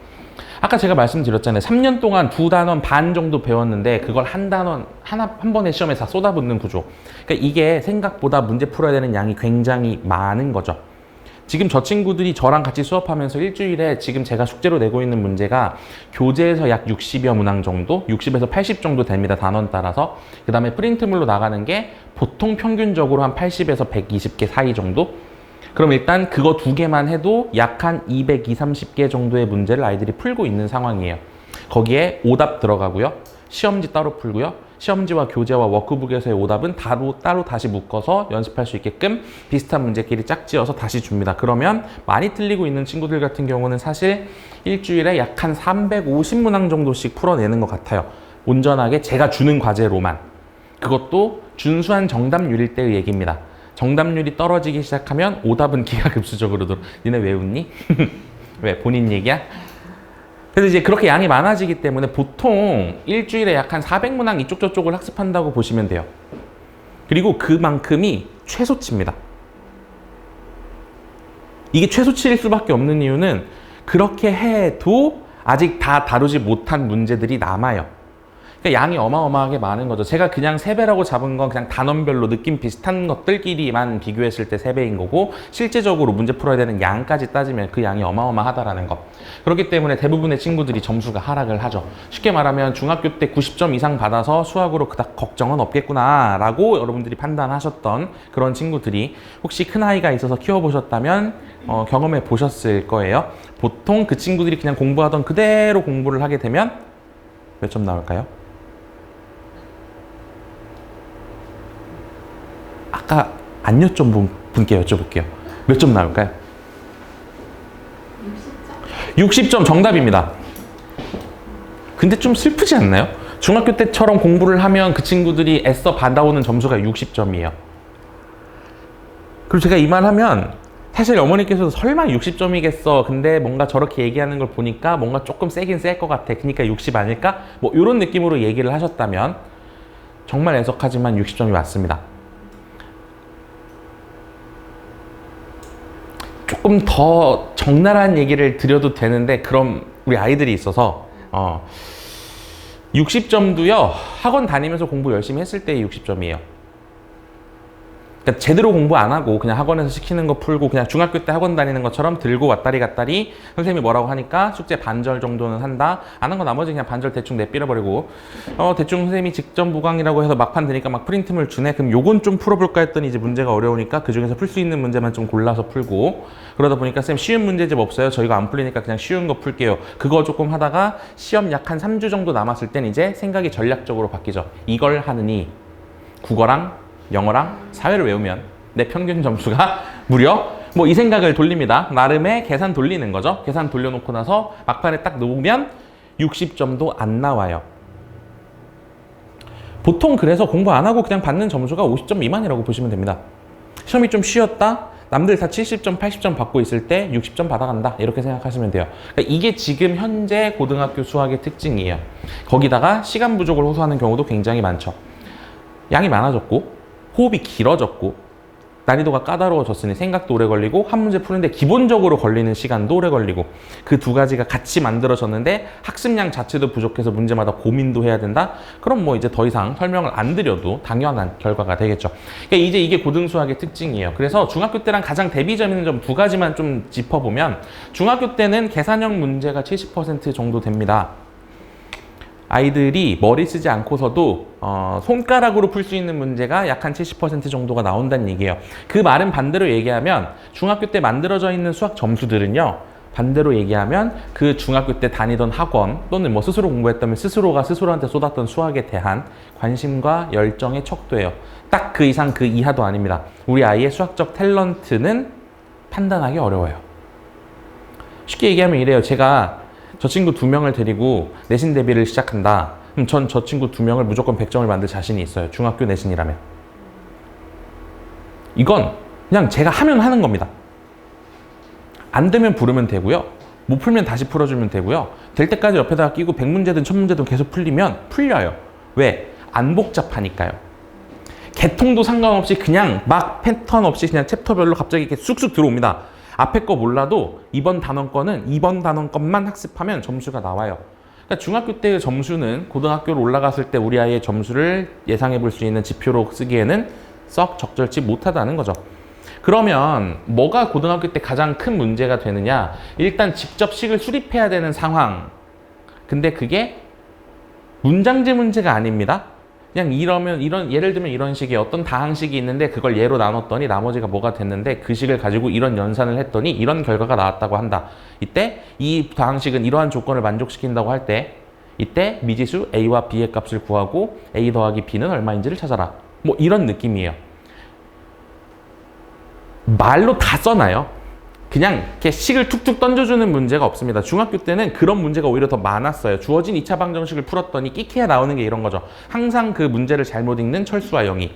아까 제가 말씀드렸잖아요. 3년 동안 2단원 반 정도 배웠는데 그걸 한 단원 한 번의 시험에 다 쏟아붓는 구조. 그러니까 이게 생각보다 문제 풀어야 되는 양이 굉장히 많은 거죠. 지금 저 친구들이 저랑 같이 수업하면서 일주일에 지금 제가 숙제로 내고 있는 문제가 교재에서 약 60여 문항 정도, 60에서 80 정도 됩니다. 단원 따라서. 그 다음에 프린트물로 나가는 게 보통 평균적으로 한 80에서 120개 사이 정도? 그럼 일단 그거 두 개만 해도 약 한 220, 30개 정도의 문제를 아이들이 풀고 있는 상황이에요. 거기에 오답 들어가고요. 시험지 따로 풀고요. 시험지와 교재와 워크북에서의 오답은 따로 다시 묶어서 연습할 수 있게끔 비슷한 문제끼리 짝지어서 다시 줍니다. 그러면 많이 틀리고 있는 친구들 같은 경우는 사실 일주일에 약 한 350문항 정도씩 풀어내는 것 같아요. 온전하게 제가 주는 과제로만. 그것도 준수한 정답률일 때의 얘기입니다. 정답률이 떨어지기 시작하면 오답은 기하급수적으로 니네 왜 웃니? 왜 본인 얘기야? 그래서 이제 그렇게 양이 많아지기 때문에 보통 일주일에 약 한 400문항 이쪽 저쪽을 학습한다고 보시면 돼요. 그리고 그만큼이 최소치입니다. 이게 최소치일 수밖에 없는 이유는 그렇게 해도 아직 다 다루지 못한 문제들이 남아요. 그러니까 양이 어마어마하게 많은 거죠. 제가 그냥 3배라고 잡은 건 그냥 단원별로 느낌 비슷한 것들끼리만 비교했을 때 3배인 거고, 실제적으로 문제 풀어야 되는 양까지 따지면 그 양이 어마어마하다라는 것. 그렇기 때문에 대부분의 친구들이 점수가 하락을 하죠. 쉽게 말하면 중학교 때 90점 이상 받아서 수학으로 그닥 걱정은 없겠구나 라고 여러분들이 판단하셨던 그런 친구들이 혹시 큰아이가 있어서 키워보셨다면 경험해 보셨을 거예요. 보통 그 친구들이 그냥 공부하던 그대로 공부를 하게 되면 몇 점 나올까요? 아까 안 여쭤본 분께 여쭤볼게요. 몇 점 나올까요? 60점 정답입니다. 근데 좀 슬프지 않나요? 중학교 때처럼 공부를 하면 그 친구들이 애써 받아오는 점수가 60점이에요. 그리고 제가 이 말 하면 사실 어머니께서도 설마 60점이겠어. 근데 뭔가 저렇게 얘기하는 걸 보니까 뭔가 조금 세긴 셀 것 같아. 그러니까 60 아닐까? 뭐 이런 느낌으로 얘기를 하셨다면 정말 애석하지만 60점이 맞습니다. 조금 더 적나라한 얘기를 드려도 되는데 그럼 우리 아이들이 있어서 60점도요 학원 다니면서 공부 열심히 했을 때의 60점이에요. 그러니까 제대로 공부 안 하고 그냥 학원에서 시키는 거 풀고 그냥 중학교 때 학원 다니는 것처럼 들고 왔다리 갔다리 선생님이 뭐라고 하니까 숙제 반절 정도는 한다. 안 한 거 나머지 그냥 반절 대충 내삘어버리고 대충 선생님이 직전 보강이라고 해서 막판 되니까 막 프린트물 주네. 그럼 요건 좀 풀어볼까 했더니 이제 문제가 어려우니까 그중에서 풀 수 있는 문제만 좀 골라서 풀고 그러다 보니까 쌤 쉬운 문제집 없어요. 저희가 안 풀리니까 그냥 쉬운 거 풀게요. 그거 조금 하다가 시험 약 한 3주 정도 남았을 땐 이제 생각이 전략적으로 바뀌죠. 이걸 하느니 국어랑 영어랑 사회를 외우면 내 평균 점수가 무려 뭐 이 생각을 돌립니다. 나름의 계산 돌리는 거죠. 계산 돌려놓고 나서 막판에 딱 놓으면 60점도 안 나와요. 보통 그래서 공부 안 하고 그냥 받는 점수가 50점 미만이라고 보시면 됩니다. 시험이 좀 쉬었다? 남들 다 70점, 80점 받고 있을 때 60점 받아간다. 이렇게 생각하시면 돼요. 그러니까 이게 지금 현재 고등학교 수학의 특징이에요. 거기다가 시간 부족을 호소하는 경우도 굉장히 많죠. 양이 많아졌고 호흡이 길어졌고 난이도가 까다로워졌으니 생각도 오래 걸리고 한 문제 푸는데 기본적으로 걸리는 시간도 오래 걸리고 그 두 가지가 같이 만들어졌는데 학습량 자체도 부족해서 문제마다 고민도 해야 된다? 그럼 뭐 이제 더 이상 설명을 안 드려도 당연한 결과가 되겠죠. 그러니까 이제 이게 고등수학의 특징이에요. 그래서 중학교 때랑 가장 대비점 있는 점 두 가지만 좀 짚어보면 중학교 때는 계산형 문제가 70% 정도 됩니다. 아이들이 머리 쓰지 않고서도 손가락으로 풀 수 있는 문제가 약 한 70% 정도가 나온다는 얘기예요. 그 말은 반대로 얘기하면 중학교 때 만들어져 있는 수학 점수들은요. 반대로 얘기하면 그 중학교 때 다니던 학원 또는 뭐 스스로 공부했다면 스스로가 스스로한테 쏟았던 수학에 대한 관심과 열정의 척도예요. 딱 그 이상 그 이하도 아닙니다. 우리 아이의 수학적 탤런트는 판단하기 어려워요. 쉽게 얘기하면 이래요. 제가 저 친구 2명을 데리고 내신 대비를 시작한다. 그럼 전 저 친구 2명을 무조건 100점을 만들 자신이 있어요. 중학교 내신이라면. 이건 그냥 제가 하면 하는 겁니다. 안 되면 부르면 되고요. 못 풀면 다시 풀어주면 되고요. 될 때까지 옆에다가 끼고 100문제든 1000문제든 계속 풀리면 풀려요. 왜? 안 복잡하니까요. 개통도 상관없이 그냥 막 패턴 없이 그냥 챕터별로 갑자기 이렇게 쑥쑥 들어옵니다. 앞에 거 몰라도 이번 단원권은 이번 단원권만 학습하면 점수가 나와요. 그러니까 중학교 때의 점수는 고등학교로 올라갔을 때 우리 아이의 점수를 예상해 볼 수 있는 지표로 쓰기에는 썩 적절치 못하다는 거죠. 그러면 뭐가 고등학교 때 가장 큰 문제가 되느냐? 일단 직접 식을 수립해야 되는 상황. 근데 그게 문장제 문제가 아닙니다. 그냥 예를 들면 이런 식의 어떤 다항식이 있는데 그걸 예로 나눴더니 나머지가 뭐가 됐는데 그 식을 가지고 이런 연산을 했더니 이런 결과가 나왔다고 한다. 이때 이 다항식은 이러한 조건을 만족시킨다고 할 때 이때 미지수 a와 b의 값을 구하고 a 더하기 b는 얼마인지를 찾아라. 뭐 이런 느낌이에요. 말로 다 써놔요. 그냥 이렇게 식을 툭툭 던져주는 문제가 없습니다. 중학교 때는 그런 문제가 오히려 더 많았어요. 주어진 2차 방정식을 풀었더니 끼케야 나오는 게 이런 거죠. 항상 그 문제를 잘못 읽는 철수와 영희.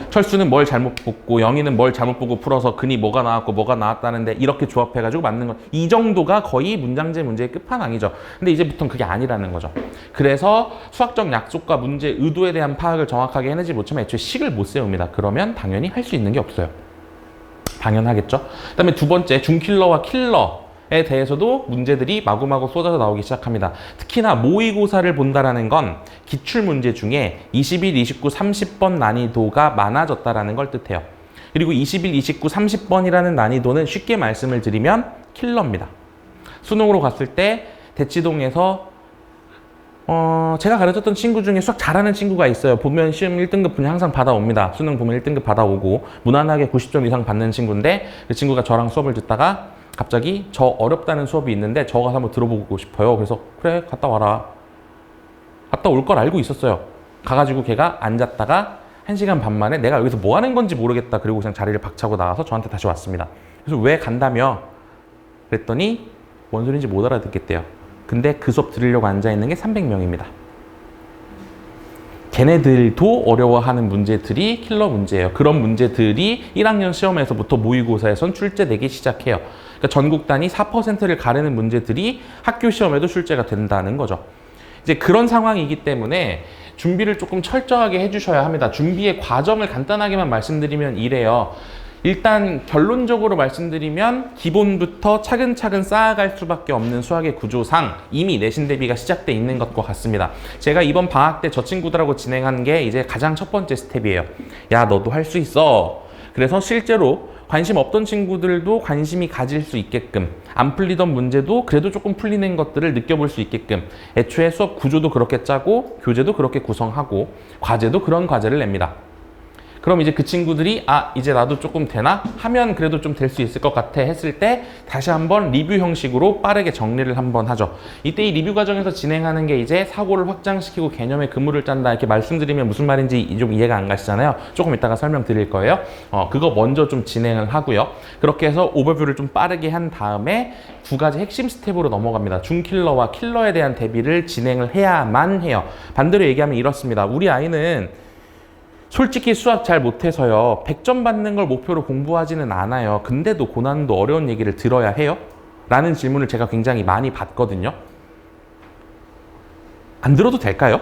철수는 뭘 잘못 뽑고 영희는 뭘 잘못 보고 풀어서 근이 뭐가 나왔고 뭐가 나왔다는데 이렇게 조합해가지고 맞는 것. 이 정도가 거의 문장제 문제의 끝판왕이죠. 근데 이제부터는 그게 아니라는 거죠. 그래서 수학적 약속과 문제 의도에 대한 파악을 정확하게 해내지 못하면 애초에 식을 못 세웁니다. 그러면 당연히 할 수 있는 게 없어요. 당연하겠죠. 그 다음에 두 번째, 중킬러와 킬러에 대해서도 문제들이 마구마구 쏟아져 나오기 시작합니다. 특히나 모의고사를 본다라는 건 기출문제 중에 21, 29, 30번 난이도가 많아졌다라는 걸 뜻해요. 그리고 21, 29, 30번이라는 난이도는 쉽게 말씀을 드리면 킬러입니다. 수능으로 갔을 때 대치동에서 제가 가르쳤던 친구 중에 수학 잘하는 친구가 있어요. 보면 시험 1등급 분야 항상 받아옵니다. 수능 보면 1등급 받아오고 무난하게 90점 이상 받는 친구인데 그 친구가 저랑 수업을 듣다가 갑자기 저 어렵다는 수업이 있는데 저 가서 한번 들어보고 싶어요. 그래서 그래 갔다 와라. 갔다 올 걸 알고 있었어요. 가가지고 걔가 앉았다가 1시간 반 만에 내가 여기서 뭐 하는 건지 모르겠다. 그리고 그냥 자리를 박차고 나와서 저한테 다시 왔습니다. 그래서 왜 간다며? 그랬더니 뭔 소리인지 못 알아듣겠대요. 근데 그 수업 들으려고 앉아있는 게 300명입니다. 걔네들도 어려워하는 문제들이 킬러 문제예요. 그런 문제들이 1학년 시험에서부터 모의고사에선 출제되기 시작해요. 그러니까 전국 단위 4%를 가르는 문제들이 학교 시험에도 출제가 된다는 거죠. 이제 그런 상황이기 때문에 준비를 조금 철저하게 해주셔야 합니다. 준비의 과정을 간단하게만 말씀드리면 이래요. 일단 결론적으로 말씀드리면 기본부터 차근차근 쌓아갈 수밖에 없는 수학의 구조상 이미 내신 대비가 시작돼 있는 것과 같습니다. 제가 이번 방학 때 저 친구들하고 진행한 게 이제 가장 첫 번째 스텝이에요. 야, 너도 할 수 있어. 그래서 실제로 관심 없던 친구들도 관심이 가질 수 있게끔 안 풀리던 문제도 그래도 조금 풀리는 것들을 느껴볼 수 있게끔 애초에 수업 구조도 그렇게 짜고 교재도 그렇게 구성하고 과제도 그런 과제를 냅니다. 그럼 이제 그 친구들이 이제 나도 조금 되나? 하면 그래도 좀 될 수 있을 것 같아 했을 때 다시 한번 리뷰 형식으로 빠르게 정리를 한번 하죠. 이때 이 리뷰 과정에서 진행하는 게 이제 사고를 확장시키고 개념의 그물을 짠다 이렇게 말씀드리면 무슨 말인지 좀 이해가 안 가시잖아요. 조금 이따가 설명드릴 거예요. 그거 먼저 좀 진행을 하고요. 그렇게 해서 오버뷰를 좀 빠르게 한 다음에 두 가지 핵심 스텝으로 넘어갑니다. 중킬러와 킬러에 대한 대비를 진행을 해야만 해요. 반대로 얘기하면 이렇습니다. 우리 아이는 솔직히 수학 잘 못해서요. 100점 받는 걸 목표로 공부하지는 않아요. 근데도 고난도 어려운 얘기를 들어야 해요? 라는 질문을 제가 굉장히 많이 받거든요. 안 들어도 될까요?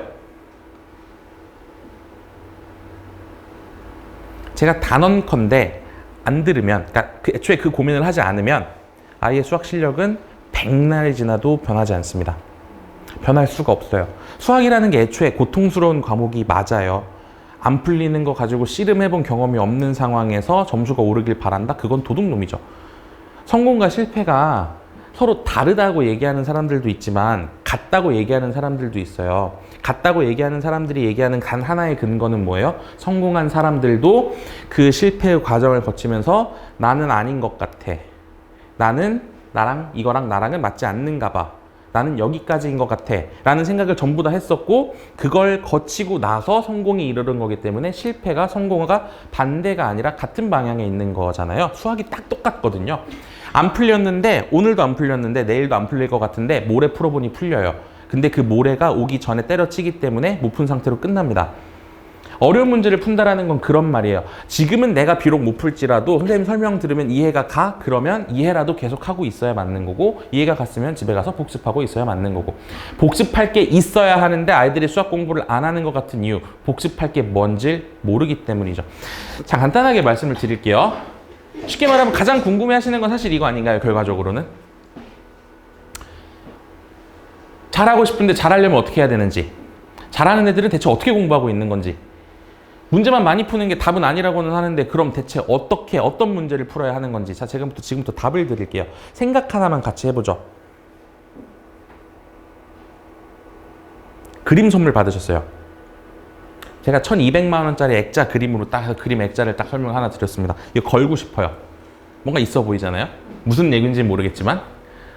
제가 단언컨대 안 들으면, 그러니까 애초에 그 고민을 하지 않으면 아이의 수학 실력은 백날이 지나도 변하지 않습니다. 변할 수가 없어요. 수학이라는 게 애초에 고통스러운 과목이 맞아요. 안 풀리는 거 가지고 씨름해본 경험이 없는 상황에서 점수가 오르길 바란다? 그건 도둑놈이죠. 성공과 실패가 서로 다르다고 얘기하는 사람들도 있지만 같다고 얘기하는 사람들도 있어요. 같다고 얘기하는 사람들이 얘기하는 단 하나의 근거는 뭐예요? 성공한 사람들도 그 실패의 과정을 거치면서 나는 아닌 것 같아. 나는 이거랑 나랑은 맞지 않는가 봐. 나는 여기까지인 것 같아 라는 생각을 전부 다 했었고 그걸 거치고 나서 성공에 이르는 거기 때문에 실패가 성공과 반대가 아니라 같은 방향에 있는 거잖아요. 수학이 딱 똑같거든요. 안 풀렸는데 오늘도 안 풀렸는데 내일도 안 풀릴 것 같은데 모레 풀어보니 풀려요. 근데 그 모레가 오기 전에 때려치기 때문에 못 푼 상태로 끝납니다. 어려운 문제를 푼다라는 건 그런 말이에요. 지금은 내가 비록 못 풀지라도 선생님 설명 들으면 이해가 가? 그러면 이해라도 계속 하고 있어야 맞는 거고 이해가 갔으면 집에 가서 복습하고 있어야 맞는 거고 복습할 게 있어야 하는데 아이들이 수학 공부를 안 하는 것 같은 이유 복습할 게 뭔지 모르기 때문이죠. 자, 간단하게 말씀을 드릴게요. 쉽게 말하면 가장 궁금해 하시는 건 사실 이거 아닌가요? 결과적으로는 잘하고 싶은데 잘하려면 어떻게 해야 되는지 잘하는 애들은 대체 어떻게 공부하고 있는 건지 문제만 많이 푸는 게 답은 아니라고는 하는데 그럼 대체 어떤 문제를 풀어야 하는 건지 자 지금부터 답을 드릴게요. 생각 하나만 같이 해보죠. 그림 선물 받으셨어요. 제가 1,200만 원짜리 액자 그림으로 딱 그림 액자를 딱 설명 하나 드렸습니다. 이거 걸고 싶어요. 뭔가 있어 보이잖아요. 무슨 얘기인지 모르겠지만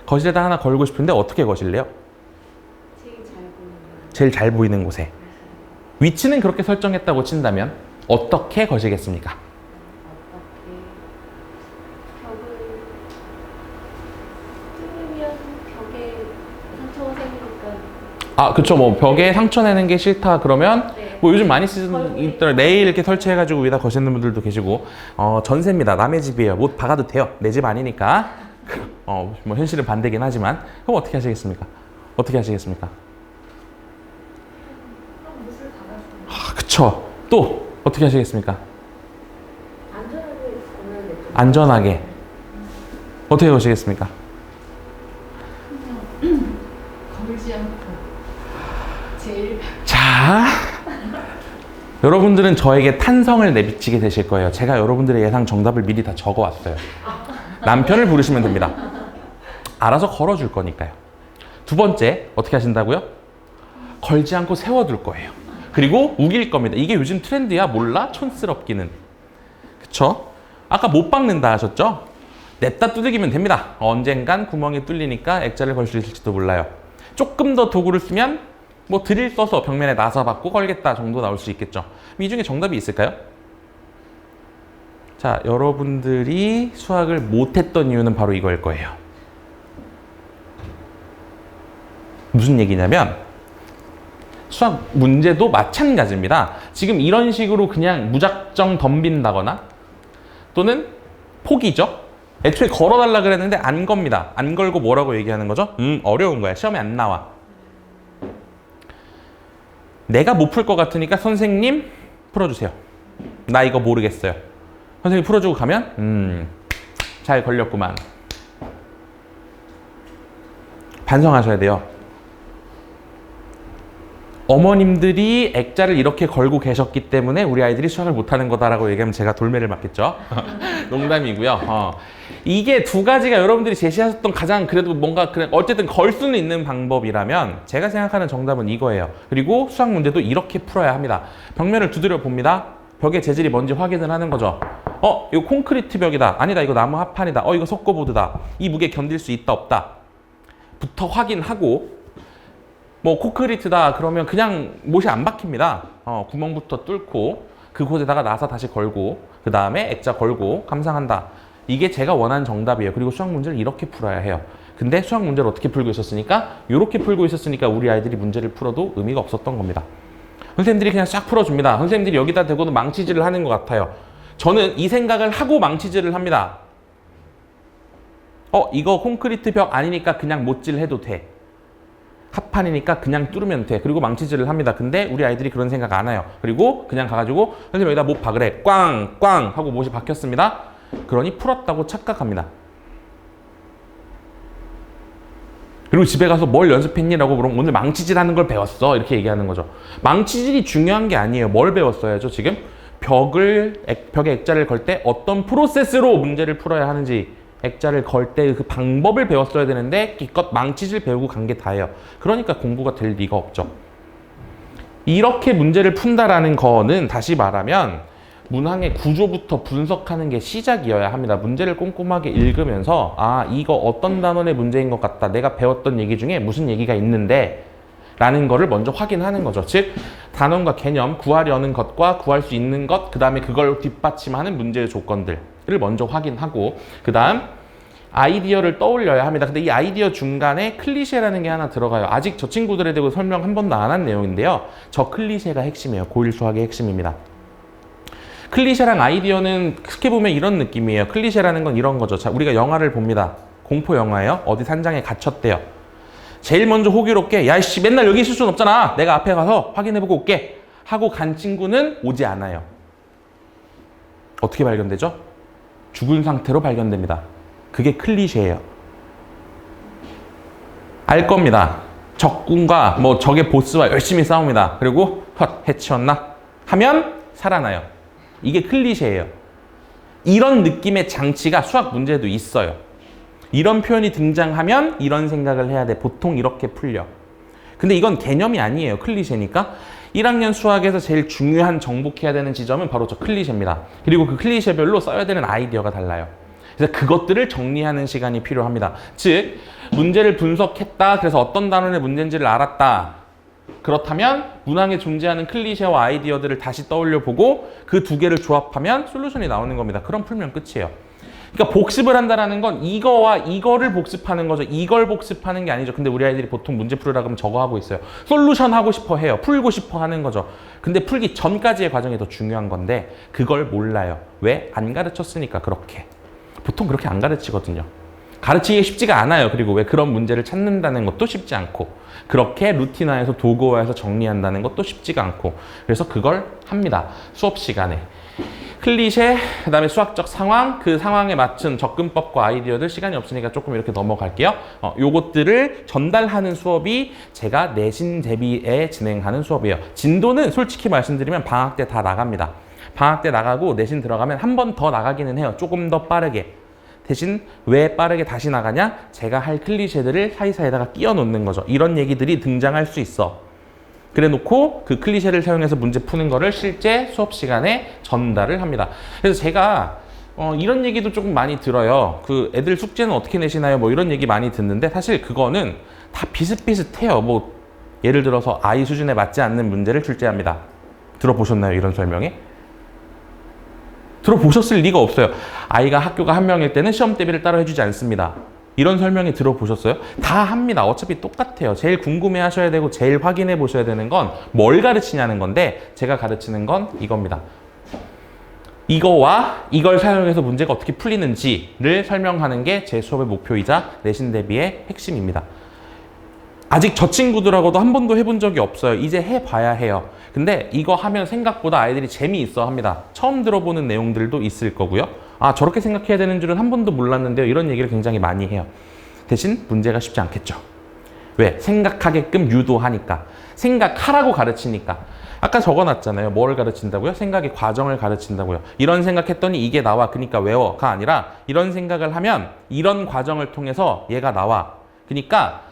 거실에다 하나 걸고 싶은데 어떻게 거실래요? 제일 잘 보이는 곳에. 위치는 그렇게 설정했다고 친다면 어떻게 거시겠습니까?
벽을 뚫으면 벽에 상처가 생기니까.
아, 그쵸. 뭐 벽에 상처 내는 게 싫다 그러면
네.
뭐 요즘 많이 쓰는 있더라. 레일 이렇게 설치해가지고 위에다 거시는 분들도 계시고 전세입니다. 남의 집이에요. 못 박아도 돼요. 내 집 아니니까. 뭐 현실은 반대긴 하지만 그럼 어떻게 하시겠습니까? 어떻게 하시겠습니까? 아, 그쵸. 또 어떻게 하시겠습니까? 안전하게 어떻게 거시겠습니까?
걸지 않고 제일
자, 여러분들은 저에게 탄성을 내비치게 되실 거예요. 제가 여러분들의 예상 정답을 미리 다 적어왔어요. 남편을 부르시면 됩니다. 알아서 걸어줄 거니까요. 두 번째, 어떻게 하신다고요? 걸지 않고 세워둘 거예요. 그리고 우길 겁니다. 이게 요즘 트렌드야. 몰라? 촌스럽기는. 그쵸? 아까 못 박는다 하셨죠? 냅다 두들기면 됩니다. 언젠간 구멍이 뚫리니까 액자를 걸 수 있을지도 몰라요. 조금 더 도구를 쓰면 뭐 드릴 써서 벽면에 나사 받고 걸겠다 정도 나올 수 있겠죠. 이 중에 정답이 있을까요? 자, 여러분들이 수학을 못했던 이유는 바로 이거일 거예요. 무슨 얘기냐면 수학 문제도 마찬가지입니다. 지금 이런 식으로 그냥 무작정 덤빈다거나 또는 포기죠. 애초에 걸어달라 그랬는데 안 겁니다. 안 걸고 뭐라고 얘기하는 거죠? 어려운 거야. 시험에 안 나와. 내가 못 풀 것 같으니까 선생님 풀어주세요. 나 이거 모르겠어요. 선생님 풀어주고 가면 잘 걸렸구만. 반성하셔야 돼요. 어머님들이 액자를 이렇게 걸고 계셨기 때문에 우리 아이들이 수학을 못하는 거다라고 얘기하면 제가 돌매를 맞겠죠. 농담이고요. 이게 두 가지가 여러분들이 제시하셨던 가장 그래도 뭔가 어쨌든 걸 수는 있는 방법이라면 제가 생각하는 정답은 이거예요. 그리고 수학 문제도 이렇게 풀어야 합니다. 벽면을 두드려 봅니다. 벽의 재질이 뭔지 확인을 하는 거죠. 이거 콘크리트 벽이다. 아니다. 이거 나무 합판이다. 이거 석고보드다. 이 무게 견딜 수 있다 없다. 부터 확인하고 뭐 콘크리트다 그러면 그냥 못이 안 박힙니다. 구멍부터 뚫고 그곳에다가 나사 다시 걸고 그 다음에 액자 걸고 감상한다. 이게 제가 원하는 정답이에요. 그리고 수학 문제를 이렇게 풀어야 해요. 근데 수학 문제를 어떻게 풀고 있었으니까 이렇게 풀고 있었으니까 우리 아이들이 문제를 풀어도 의미가 없었던 겁니다. 선생님들이 그냥 싹 풀어줍니다. 선생님들이 여기다 대고도 망치질을 하는 것 같아요. 저는 이 생각을 하고 망치질을 합니다. 이거 콘크리트 벽 아니니까 그냥 못질 해도 돼. 합판이니까 그냥 뚫으면 돼. 그리고 망치질을 합니다. 근데 우리 아이들이 그런 생각 안 해요. 그리고 그냥 가가지고 선생님 여기다 못 박으래. 꽝! 꽝! 하고 못이 박혔습니다. 그러니 풀었다고 착각합니다. 그리고 집에 가서 뭘 연습했니라고 물으면 오늘 망치질 하는 걸 배웠어. 이렇게 얘기하는 거죠. 망치질이 중요한 게 아니에요. 뭘 배웠어야죠, 지금? 벽에 액자를 걸 때 어떤 프로세스로 문제를 풀어야 하는지 액자를 걸 때 그 방법을 배웠어야 되는데 기껏 망치질 배우고 간 게 다예요. 그러니까 공부가 될 리가 없죠. 이렇게 문제를 푼다라는 거는 다시 말하면 문항의 구조부터 분석하는 게 시작이어야 합니다. 문제를 꼼꼼하게 읽으면서 이거 어떤 단원의 문제인 것 같다. 내가 배웠던 얘기 중에 무슨 얘기가 있는데 라는 거를 먼저 확인하는 거죠. 즉 단원과 개념, 구하려는 것과 구할 수 있는 것, 그 다음에 그걸 뒷받침하는 문제의 조건들을 먼저 확인하고 그 다음 아이디어를 떠올려야 합니다. 근데 이 아이디어 중간에 클리셰라는 게 하나 들어가요. 아직 저 친구들에 대고 설명 한 번도 안 한 내용인데요. 저 클리셰가 핵심이에요. 고1 수학의 핵심입니다. 클리셰랑 아이디어는 크게 보면 이런 느낌이에요. 클리셰라는 건 이런 거죠. 자, 우리가 영화를 봅니다. 공포 영화예요. 어디 산장에 갇혔대요. 제일 먼저 호기롭게 야이씨 맨날 여기 있을 순 없잖아. 내가 앞에 가서 확인해보고 올게 하고 간 친구는 오지 않아요. 어떻게 발견되죠? 죽은 상태로 발견됩니다. 그게 클리셰예요. 알 겁니다. 적군과 적의 보스와 열심히 싸웁니다. 그리고 해치웠나? 하면 살아나요. 이게 클리셰예요. 이런 느낌의 장치가 수학 문제도 있어요. 이런 표현이 등장하면 이런 생각을 해야 돼. 보통 이렇게 풀려. 근데 이건 개념이 아니에요. 클리셰니까. 1학년 수학에서 제일 중요한 정복해야 되는 지점은 바로 저 클리셰입니다. 그리고 그 클리셰별로 써야 되는 아이디어가 달라요. 그래서 그것들을 정리하는 시간이 필요합니다. 즉, 문제를 분석했다. 그래서 어떤 단원의 문제인지를 알았다. 그렇다면 문항에 존재하는 클리셰와 아이디어들을 다시 떠올려 보고 그 두 개를 조합하면 솔루션이 나오는 겁니다. 그럼 풀면 끝이에요. 그러니까 복습을 한다는 건 이거와 이거를 복습하는 거죠. 이걸 복습하는 게 아니죠. 근데 우리 아이들이 보통 문제 풀으라 그러면 저거 하고 있어요. 솔루션 하고 싶어 해요. 풀고 싶어 하는 거죠. 근데 풀기 전까지의 과정이 더 중요한 건데 그걸 몰라요. 왜? 안 가르쳤으니까 그렇게. 보통 그렇게 안 가르치거든요. 가르치기 쉽지가 않아요. 그리고 왜 그런 문제를 찾는다는 것도 쉽지 않고 그렇게 루틴화해서 도구화해서 정리한다는 것도 쉽지가 않고 그래서 그걸 합니다. 수업 시간에. 클리셰, 그 다음에 수학적 상황, 그 상황에 맞춘 접근법과 아이디어들 시간이 없으니까 조금 이렇게 넘어갈게요. 요것들을 전달하는 수업이 제가 내신 대비에 진행하는 수업이에요. 진도는 솔직히 말씀드리면 방학 때 다 나갑니다. 방학 때 나가고 내신 들어가면 한 번 더 나가기는 해요. 조금 더 빠르게. 대신 왜 빠르게 다시 나가냐? 제가 할 클리셰들을 사이사이에다가 끼워 놓는 거죠. 이런 얘기들이 등장할 수 있어. 그래 놓고 그 클리셰를 사용해서 문제 푸는 거를 실제 수업 시간에 전달을 합니다. 그래서 제가 이런 얘기도 조금 많이 들어요. 그 애들 숙제는 어떻게 내시나요? 뭐 이런 얘기 많이 듣는데 사실 그거는 다 비슷비슷해요. 뭐 예를 들어서 아이 수준에 맞지 않는 문제를 출제합니다. 들어보셨나요? 이런 설명이? 들어보셨을 리가 없어요. 아이가 학교가 한 명일 때는 시험 대비를 따로 해주지 않습니다. 이런 설명이 들어보셨어요? 다 합니다. 어차피 똑같아요. 제일 궁금해 하셔야 되고 제일 확인해 보셔야 되는 건 뭘 가르치냐는 건데 제가 가르치는 건 이겁니다. 이거와 이걸 사용해서 문제가 어떻게 풀리는지를 설명하는 게 제 수업의 목표이자 내신 대비의 핵심입니다. 아직 저 친구들하고도 한 번도 해본 적이 없어요. 이제 해봐야 해요. 근데 이거 하면 생각보다 아이들이 재미있어 합니다. 처음 들어보는 내용들도 있을 거고요. 아, 저렇게 생각해야 되는 줄은 한 번도 몰랐는데요. 이런 얘기를 굉장히 많이 해요. 대신 문제가 쉽지 않겠죠. 왜? 생각하게끔 유도하니까. 생각하라고 가르치니까. 아까 적어놨잖아요. 뭘 가르친다고요? 생각의 과정을 가르친다고요. 이런 생각했더니 이게 나와. 그러니까 외워가 아니라 이런 생각을 하면 이런 과정을 통해서 얘가 나와. 그러니까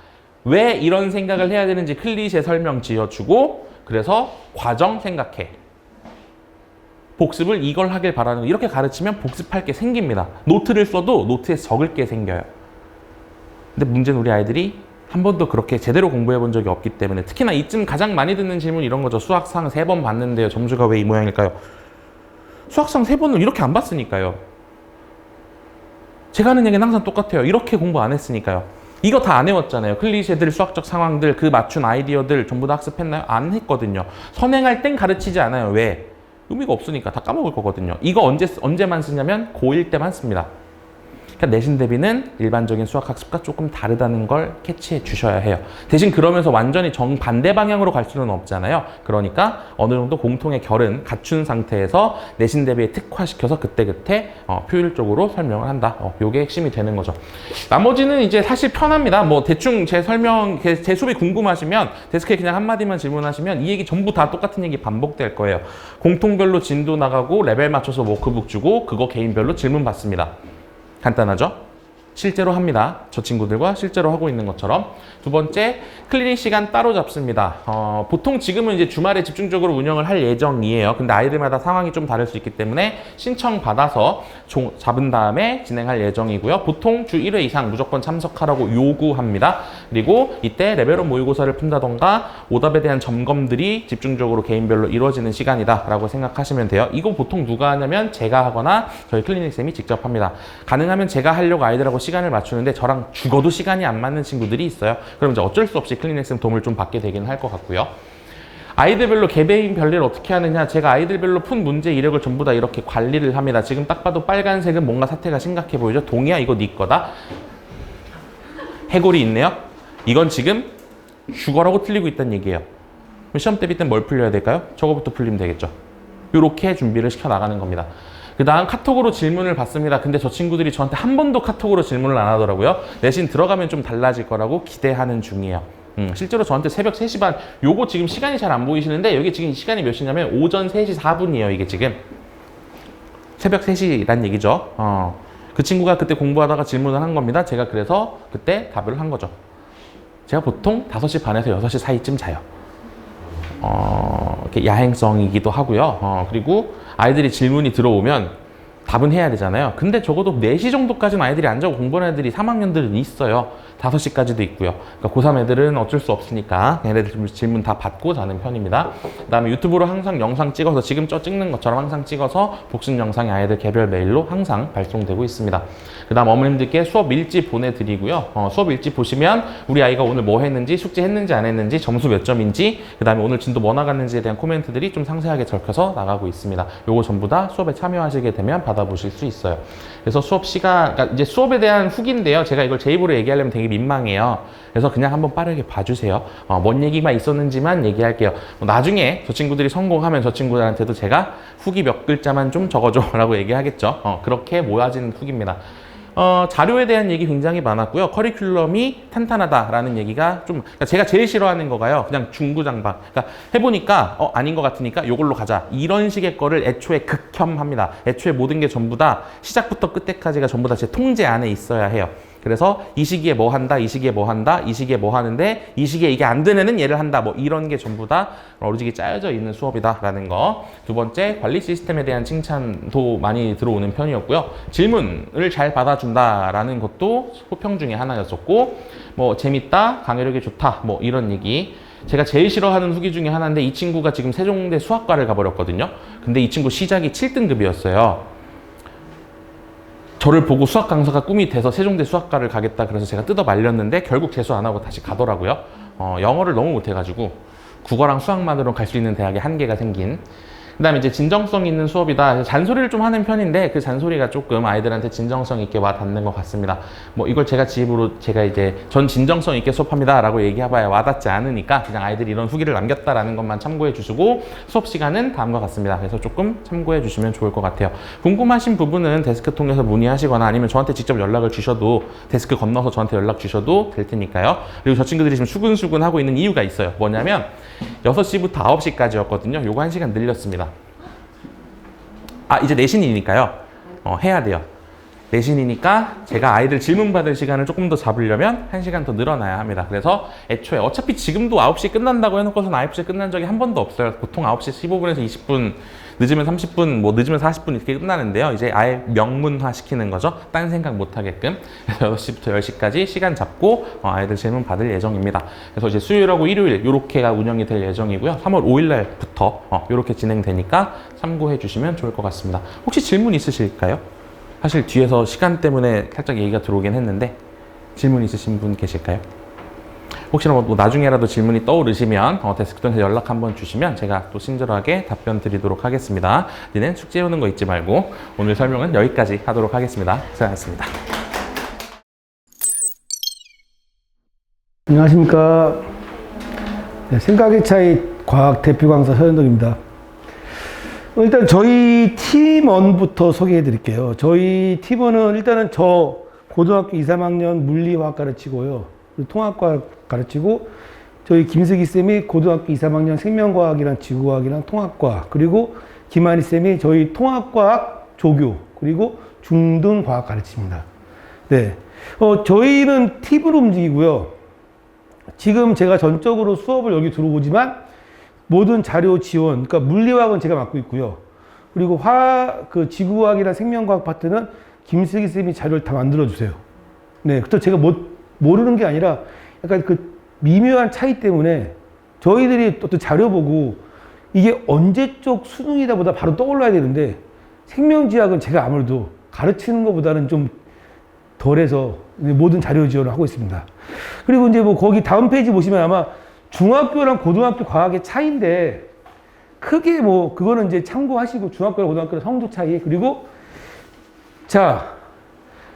왜 이런 생각을 해야 되는지 클리셰 설명 지어주고 그래서 과정 생각해. 복습을 이걸 하길 바라는 거. 이렇게 가르치면 복습할 게 생깁니다. 노트를 써도 노트에 적을 게 생겨요. 근데 문제는 우리 아이들이 한 번도 그렇게 제대로 공부해 본 적이 없기 때문에 특히나 이쯤 가장 많이 듣는 질문 이런 거죠. 수학상 3번 봤는데요. 점수가 왜 이 모양일까요? 수학상 3번을 이렇게 안 봤으니까요. 제가 하는 얘기는 항상 똑같아요. 이렇게 공부 안 했으니까요. 이거 다 안 해왔잖아요. 클리셰들, 수학적 상황들, 그 맞춘 아이디어들 전부 다 학습했나요? 안 했거든요. 선행할 땐 가르치지 않아요. 왜? 의미가 없으니까 다 까먹을 거거든요. 이거 언제만 쓰냐면 고1 때만 씁니다. 그러니까 내신 대비는 일반적인 수학 학습과 조금 다르다는 걸 캐치해 주셔야 해요. 대신 그러면서 완전히 정반대 방향으로 갈 수는 없잖아요. 그러니까 어느 정도 공통의 결은 갖춘 상태에서 내신 대비에 특화시켜서 그때그때 효율적으로 설명을 한다. 요게 핵심이 되는 거죠. 나머지는 이제 사실 편합니다. 뭐 대충 제 설명, 제 수업이 궁금하시면 데스크에 그냥 한마디만 질문하시면 이 얘기 전부 다 똑같은 얘기 반복될 거예요. 공통별로 진도 나가고 레벨 맞춰서 워크북 주고 그거 개인별로 질문 받습니다. 간단하죠? 실제로 합니다. 저 친구들과 실제로 하고 있는 것처럼. 두 번째, 클리닉 시간 따로 잡습니다. 보통 지금은 이제 주말에 집중적으로 운영을 할 예정이에요. 근데 아이들마다 상황이 좀 다를 수 있기 때문에 신청 받아서 잡은 다음에 진행할 예정이고요. 보통 주 1회 이상 무조건 참석하라고 요구합니다. 그리고 이때 레벨1 모의고사를 푼다던가 오답에 대한 점검들이 집중적으로 개인별로 이루어지는 시간이다 라고 생각하시면 돼요. 이거 보통 누가 하냐면 제가 하거나 저희 클리닉 쌤이 직접 합니다. 가능하면 제가 하려고 아이들하고 시간을 맞추는데 저랑 죽어도 시간이 안 맞는 친구들이 있어요. 그럼 이제 어쩔 수 없이 클리닉 쌤 도움을 좀 받게 되긴 할 것 같고요. 아이들별로 개개인 별일 어떻게 하느냐. 제가 아이들별로 푼 문제 이력을 전부 다 이렇게 관리를 합니다. 지금 딱 봐도 빨간색은 뭔가 사태가 심각해 보이죠? 동이야, 이거 네 거다. 해골이 있네요. 이건 지금 죽어라고 틀리고 있다는 얘기예요. 그럼 시험 대비 때는 뭘 풀려야 될까요? 저거부터 풀리면 되겠죠. 이렇게 준비를 시켜 나가는 겁니다. 그 다음 카톡으로 질문을 받습니다. 근데 저 친구들이 저한테 한 번도 카톡으로 질문을 안 하더라고요. 내신 들어가면 좀 달라질 거라고 기대하는 중이에요. 실제로 저한테 새벽 3시 반, 요거 지금 시간이 잘 안 보이시는데 여기 지금 시간이 몇 시냐면 오전 3시 4분이에요. 이게 지금 새벽 3시란 얘기죠. 그 친구가 그때 공부하다가 질문을 한 겁니다. 제가 그래서 그때 답을 한 거죠. 제가 보통 5시 반에서 6시 사이쯤 자요. 이렇게 야행성이기도 하고요. 그리고 아이들이 질문이 들어오면 답은 해야 되잖아요. 근데 적어도 4시 정도까지는 아이들이 안 자고 공부하는 애들이 3학년들은 있어요. 5시까지도 있고요. 그러니까 고3 애들은 어쩔 수 없으니까 얘네들 질문 다 받고 자는 편입니다. 그 다음에 유튜브로 항상 영상 찍어서 지금 찍는 것처럼 항상 찍어서 복습 영상이 아이들 개별 메일로 항상 발송되고 있습니다. 그 다음 어머님들께 수업 일지 보내드리고요. 수업 일지 보시면 우리 아이가 오늘 뭐 했는지, 숙제 했는지 안 했는지, 점수 몇 점인지, 그 다음에 오늘 진도 뭐 나갔는지에 대한 코멘트들이 좀 상세하게 적혀서 나가고 있습니다. 요거 전부 다 수업에 참여하시게 되면 받아보실 수 있어요. 그래서 수업 시간, 그러니까 이제 수업에 대한 후기인데요. 제가 이걸 제 입으로 얘기하려면 되게 민망해요. 그래서 그냥 한번 빠르게 봐주세요. 뭔 얘기만 있었는지만 얘기할게요. 나중에 저 친구들이 성공하면 저 친구들한테도 제가 후기 몇 글자만 좀 적어줘 라고 얘기하겠죠. 그렇게 모아지는 후기입니다. 자료에 대한 얘기 굉장히 많았고요. 커리큘럼이 탄탄하다라는 얘기가 좀, 그러니까 제가 제일 싫어하는 거가요. 그냥 중구장방. 그러니까 해보니까 아닌 것 같으니까 이걸로 가자. 이런 식의 거를 애초에 극혐합니다. 애초에 모든 게 전부 다 시작부터 끝까지가 전부 다 제 통제 안에 있어야 해요. 그래서 이 시기에 뭐 한다, 이 시기에 뭐 한다, 이 시기에 뭐 하는데 이 시기에 이게 안 되는 애는 얘를 한다. 뭐 이런 게 전부 다 어루지게 짜여져 있는 수업이다라는 거. 두 번째, 관리 시스템에 대한 칭찬도 많이 들어오는 편이었고요. 질문을 잘 받아준다라는 것도 호평 중에 하나였었고, 뭐 재밌다, 강의력이 좋다, 뭐 이런 얘기. 제가 제일 싫어하는 후기 중에 하나인데 이 친구가 지금 세종대 수학과를 가버렸거든요. 근데 이 친구 시작이 7등급이었어요. 저를 보고 수학 강사가 꿈이 돼서 세종대 수학과를 가겠다 그래서 제가 뜯어 말렸는데 결국 재수 안 하고 다시 가더라고요. 영어를 너무 못해가지고 국어랑 수학만으로 갈 수 있는 대학에 한계가 생긴. 그 다음에 이제 진정성 있는 수업이다. 잔소리를 좀 하는 편인데 그 잔소리가 조금 아이들한테 진정성 있게 와 닿는 것 같습니다. 뭐 이걸 제가 제가 이제 전 진정성 있게 수업합니다 라고 얘기해봐야 와닿지 않으니까 그냥 아이들이 이런 후기를 남겼다라는 것만 참고해 주시고 수업 시간은 다음과 같습니다. 그래서 조금 참고해 주시면 좋을 것 같아요. 궁금하신 부분은 데스크 통해서 문의하시거나 아니면 저한테 직접 연락을 주셔도 데스크 건너서 저한테 연락 주셔도 될 테니까요. 그리고 저 친구들이 지금 수근수근 하고 있는 이유가 있어요. 뭐냐면 6시부터 9시까지였거든요. 요거 1시간 늘렸습니다. 이제 내신이니까요. 해야 돼요. 내신이니까 제가 아이들 질문 받을 시간을 조금 더 잡으려면 1시간 더 늘어나야 합니다. 그래서 애초에 어차피 지금도 9시에 끝난다고 해놓고서는 9시에 끝난 적이 한 번도 없어요. 보통 9시 15분에서 20분, 늦으면 30분, 뭐 늦으면 40분 이렇게 끝나는데요. 이제 아예 명문화 시키는 거죠. 딴 생각 못 하게끔. 그래서 6시부터 10시까지 시간 잡고 아이들 질문 받을 예정입니다. 그래서 이제 수요일하고 일요일 이렇게가 운영이 될 예정이고요. 3월 5일 날부터 이렇게 진행되니까 참고해 주시면 좋을 것 같습니다. 혹시 질문 있으실까요? 사실 뒤에서 시간 때문에 살짝 얘기가 들어오긴 했는데 질문 있으신 분 계실까요? 혹시나 뭐 나중에라도 질문이 떠오르시면 데스크통에서 연락 한번 주시면 제가 또 친절하게 답변 드리도록 하겠습니다. 니는 숙제 오는 거 잊지 말고 오늘 설명은 여기까지 하도록 하겠습니다. 수고하셨습니다.
안녕하십니까. 네, 생각의 차이 과학 대표 강사 서현덕입니다. 일단 저희 팀원부터 소개해 드릴게요. 저희 팀원은 일단은 저 고등학교 2, 3학년 물리화학 가르치고요. 통합과학 가르치고 저희 김슬기 쌤이 고등학교 2, 3학년 생명과학이랑 지구과학이랑 통합과학, 그리고 김한희 쌤이 저희 통합과학 조교 그리고 중등과학 가르칩니다. 네, 저희는 팀으로 움직이고요. 지금 제가 전적으로 수업을 여기 들어오지만 모든 자료 지원, 그러니까 물리화학은 제가 맡고 있고요. 그리고 지구과학이나 생명과학 파트는 김슬기 쌤이 자료를 다 만들어 주세요. 네, 또 제가 모르는 게 아니라 약간 그 미묘한 차이 때문에 저희들이 어떤 자료 보고 이게 언제적 수능이다 보다 바로 떠올라야 되는데 생명지학은 제가 아무래도 가르치는 것보다는 좀 덜해서 모든 자료 지원을 하고 있습니다. 그리고 이제 뭐 거기 다음 페이지 보시면 아마 중학교랑 고등학교 과학의 차이인데 크게 뭐 그거는 이제 참고하시고 중학교랑 고등학교랑 성적 차이. 그리고 자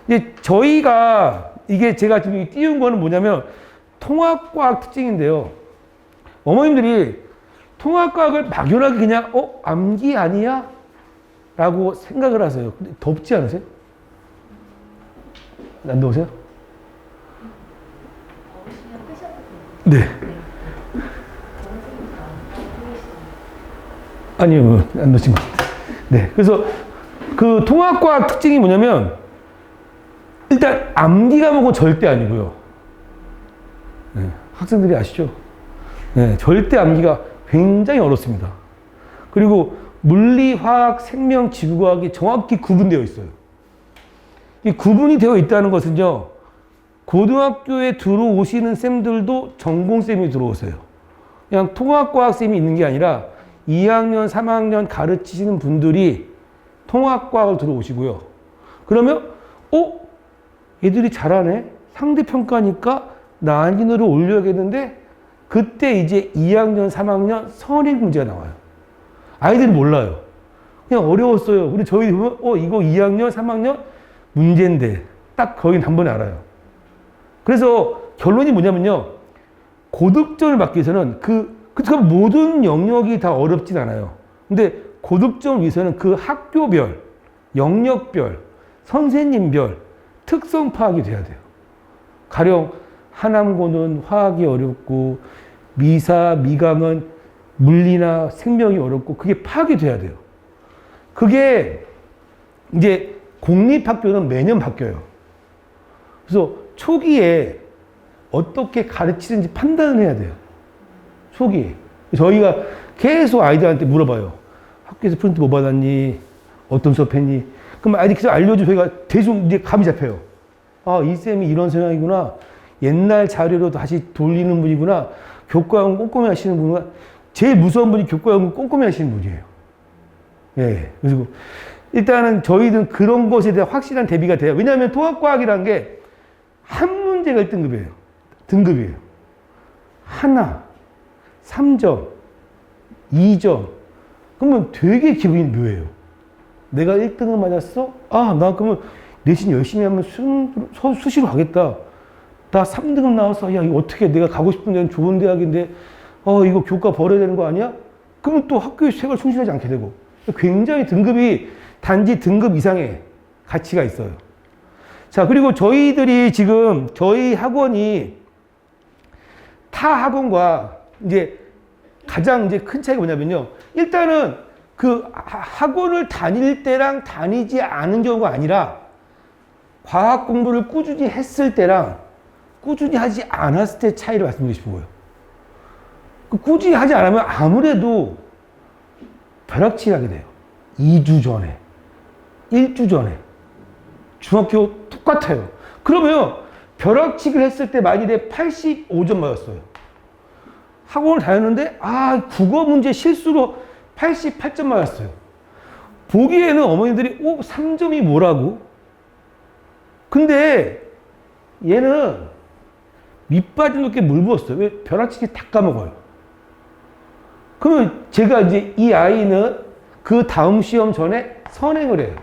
이제 저희가 이게 제가 지금 띄운 거는 뭐냐면 통합과학 특징인데요. 어머님들이 통합과학을 막연하게 그냥 암기 아니야? 라고 생각을 하세요. 근데 덥지 않으세요? 안 더우세요? 네. 아니요, 안 넣으신 것 같아요. 네. 그래서 그 통합과학 특징이 뭐냐면, 일단 암기 과목은 절대 아니고요. 네. 학생들이 아시죠? 네. 절대 암기가 굉장히 어렵습니다. 그리고 물리, 화학, 생명, 지구과학이 정확히 구분되어 있어요. 이 구분이 되어 있다는 것은요, 고등학교에 들어오시는 쌤들도 전공쌤이 들어오세요. 그냥 통합과학쌤이 있는 게 아니라 2학년, 3학년 가르치시는 분들이 통합과학을 들어오시고요. 그러면, 얘들이 잘하네? 상대평가니까 난이도를 올려야겠는데, 그때 이제 2학년, 3학년 선행 문제가 나와요. 아이들이 몰라요. 그냥 어려웠어요. 근데 저희 보면, 이거 2학년, 3학년 문제인데, 딱 거긴 한 번에 알아요. 그래서 결론이 뭐냐면요. 고득점을 받기 위해서는 그 모든 영역이 다 어렵진 않아요. 근데 고득점을 위해서는 그 학교별, 영역별, 선생님별 특성 파악이 돼야 돼요. 가령 하남고는 화학이 어렵고 미사, 미강은 물리나 생명이 어렵고 그게 파악이 돼야 돼요. 그게 이제 공립학교는 매년 바뀌어요. 그래서 초기에 어떻게 가르치는지 판단을 해야 돼요. 초기에. 저희가 계속 아이들한테 물어봐요. 학교에서 프린트 뭐 받았니? 어떤 수업 했니? 그럼 아이들께서 알려주면 저희가 대충 이제 감이 잡혀요. 이 쌤이 이런 생각이구나. 옛날 자료로 다시 돌리는 분이구나. 교과 연구 꼼꼼히 하시는 분이구나. 제일 무서운 분이 교과 연구 꼼꼼히 하시는 분이에요. 예. 그리고 일단은 저희는 그런 것에 대한 확실한 대비가 돼요. 왜냐하면 통합과학이라는 게 한 문제가 1등급이에요. 등급이에요. 하나, 3점, 2점. 그러면 되게 기분이 묘해요. 내가 1등을 맞았어? 나 그러면 내신 열심히 하면 수시로 가겠다. 나 3등급 나왔어. 야, 이거 어떻게 내가 가고 싶은 데는 좋은 대학인데, 이거 교과 버려야 되는 거 아니야? 그러면 또 학교의 생활 충실하지 않게 되고. 굉장히 등급이 단지 등급 이상의 가치가 있어요. 자, 그리고 저희들이 지금 저희 학원이 타 학원과 이제 가장 이제 큰 차이가 뭐냐면요. 일단은 그 학원을 다닐 때랑 다니지 않은 경우가 아니라 과학 공부를 꾸준히 했을 때랑 꾸준히 하지 않았을 때 차이를 말씀드리고 싶은 거예요. 꾸준히 하지 않으면 아무래도 벼락치기 하게 돼요. 2주 전에, 1주 전에. 중학교 똑같아요. 그러면 벼락치기를 했을 때 만일에 85점 맞았어요. 학원을 다녔는데 국어 문제 실수로 88점 맞았어요. 보기에는 어머니들이 3점이 뭐라고? 근데 얘는 밑바지 높게 물 부었어요. 왜? 벼락치기 다 까먹어요. 그러면 제가 이제 이 아이는 그 다음 시험 전에 선행을 해요.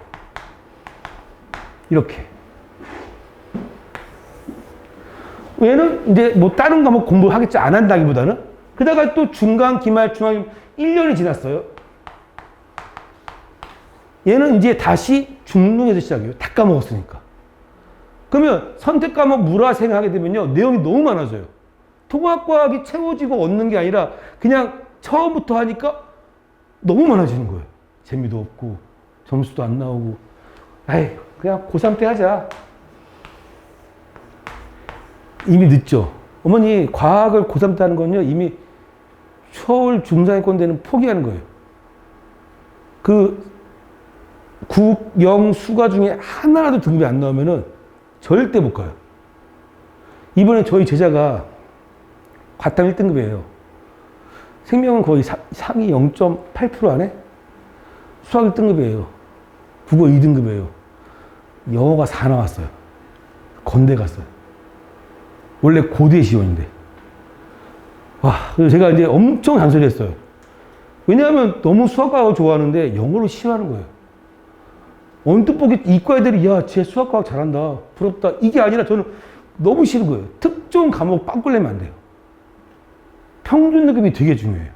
이렇게. 얘는 이제 뭐 다른 과목 공부하겠지 안 한다기보다는 그러다가 또 중간, 기말, 중앙 1년이 지났어요. 얘는 이제 다시 중능에서 시작해요. 다 까먹었으니까. 그러면 선택 과목 물화생 하게 되면요. 내용이 너무 많아져요. 통합과학이 채워지고 얻는 게 아니라 그냥 처음부터 하니까 너무 많아지는 거예요. 재미도 없고 점수도 안 나오고 그냥 고3 때 하자. 이미 늦죠. 어머니 과학을 고3 때 하는 건요. 이미 서울 중상위권 되는 포기하는 거예요. 그 국, 영, 수가 중에 하나라도 등급이 안 나오면은 절대 못 가요. 이번에 저희 제자가 과탐 1등급이에요. 생명은 거의 상위 0.8% 안에 수학 1등급이에요. 국어 2등급이에요. 영어가 4 나왔어요. 건대 갔어요. 원래 고대 지원인데. 그래서 제가 이제 엄청 잔소리했어요. 왜냐하면 너무 수학과학을 좋아하는데 영어를 싫어하는 거예요. 언뜻 보기 이과 애들이 쟤 수학과학 잘한다. 부럽다. 이게 아니라 저는 너무 싫은 거예요. 특정 과목 빵꾸 내면 안 돼요. 평균 등급이 되게 중요해요.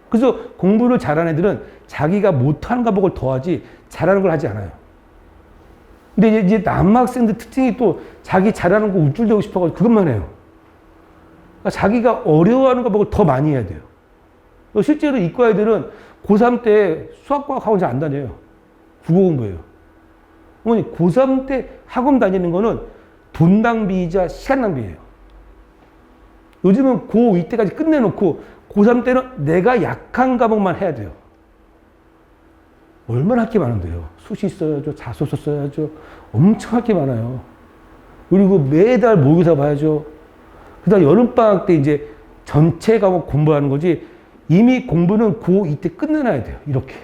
그래서 공부를 잘하는 애들은 자기가 못하는 과목을 더하지 잘하는 걸 하지 않아요. 근데 이제 남학생들 특징이 또 자기 잘하는 거 우쭐대고 싶어가지고 그것만 해요. 그러니까 자기가 어려워하는 거 보고 더 많이 해야 돼요. 실제로 이과 애들은 고3 때 수학과학 학원 잘 안 다녀요. 국어 공부해요. 어머니, 고3 때 학원 다니는 거는 돈 낭비이자 시간 낭비예요. 요즘은 고2 때까지 끝내놓고 고3 때는 내가 약한 과목만 해야 돼요. 얼마나 할 게 많은데요. 수시 써야죠. 자소서 써야죠. 엄청 할 게 많아요. 그리고 매달 모의고사 봐야죠. 그 다음 여름방학 때 이제 전체 과목 공부하는 거지, 이미 공부는 고2 때 끝내놔야 돼요. 이렇게.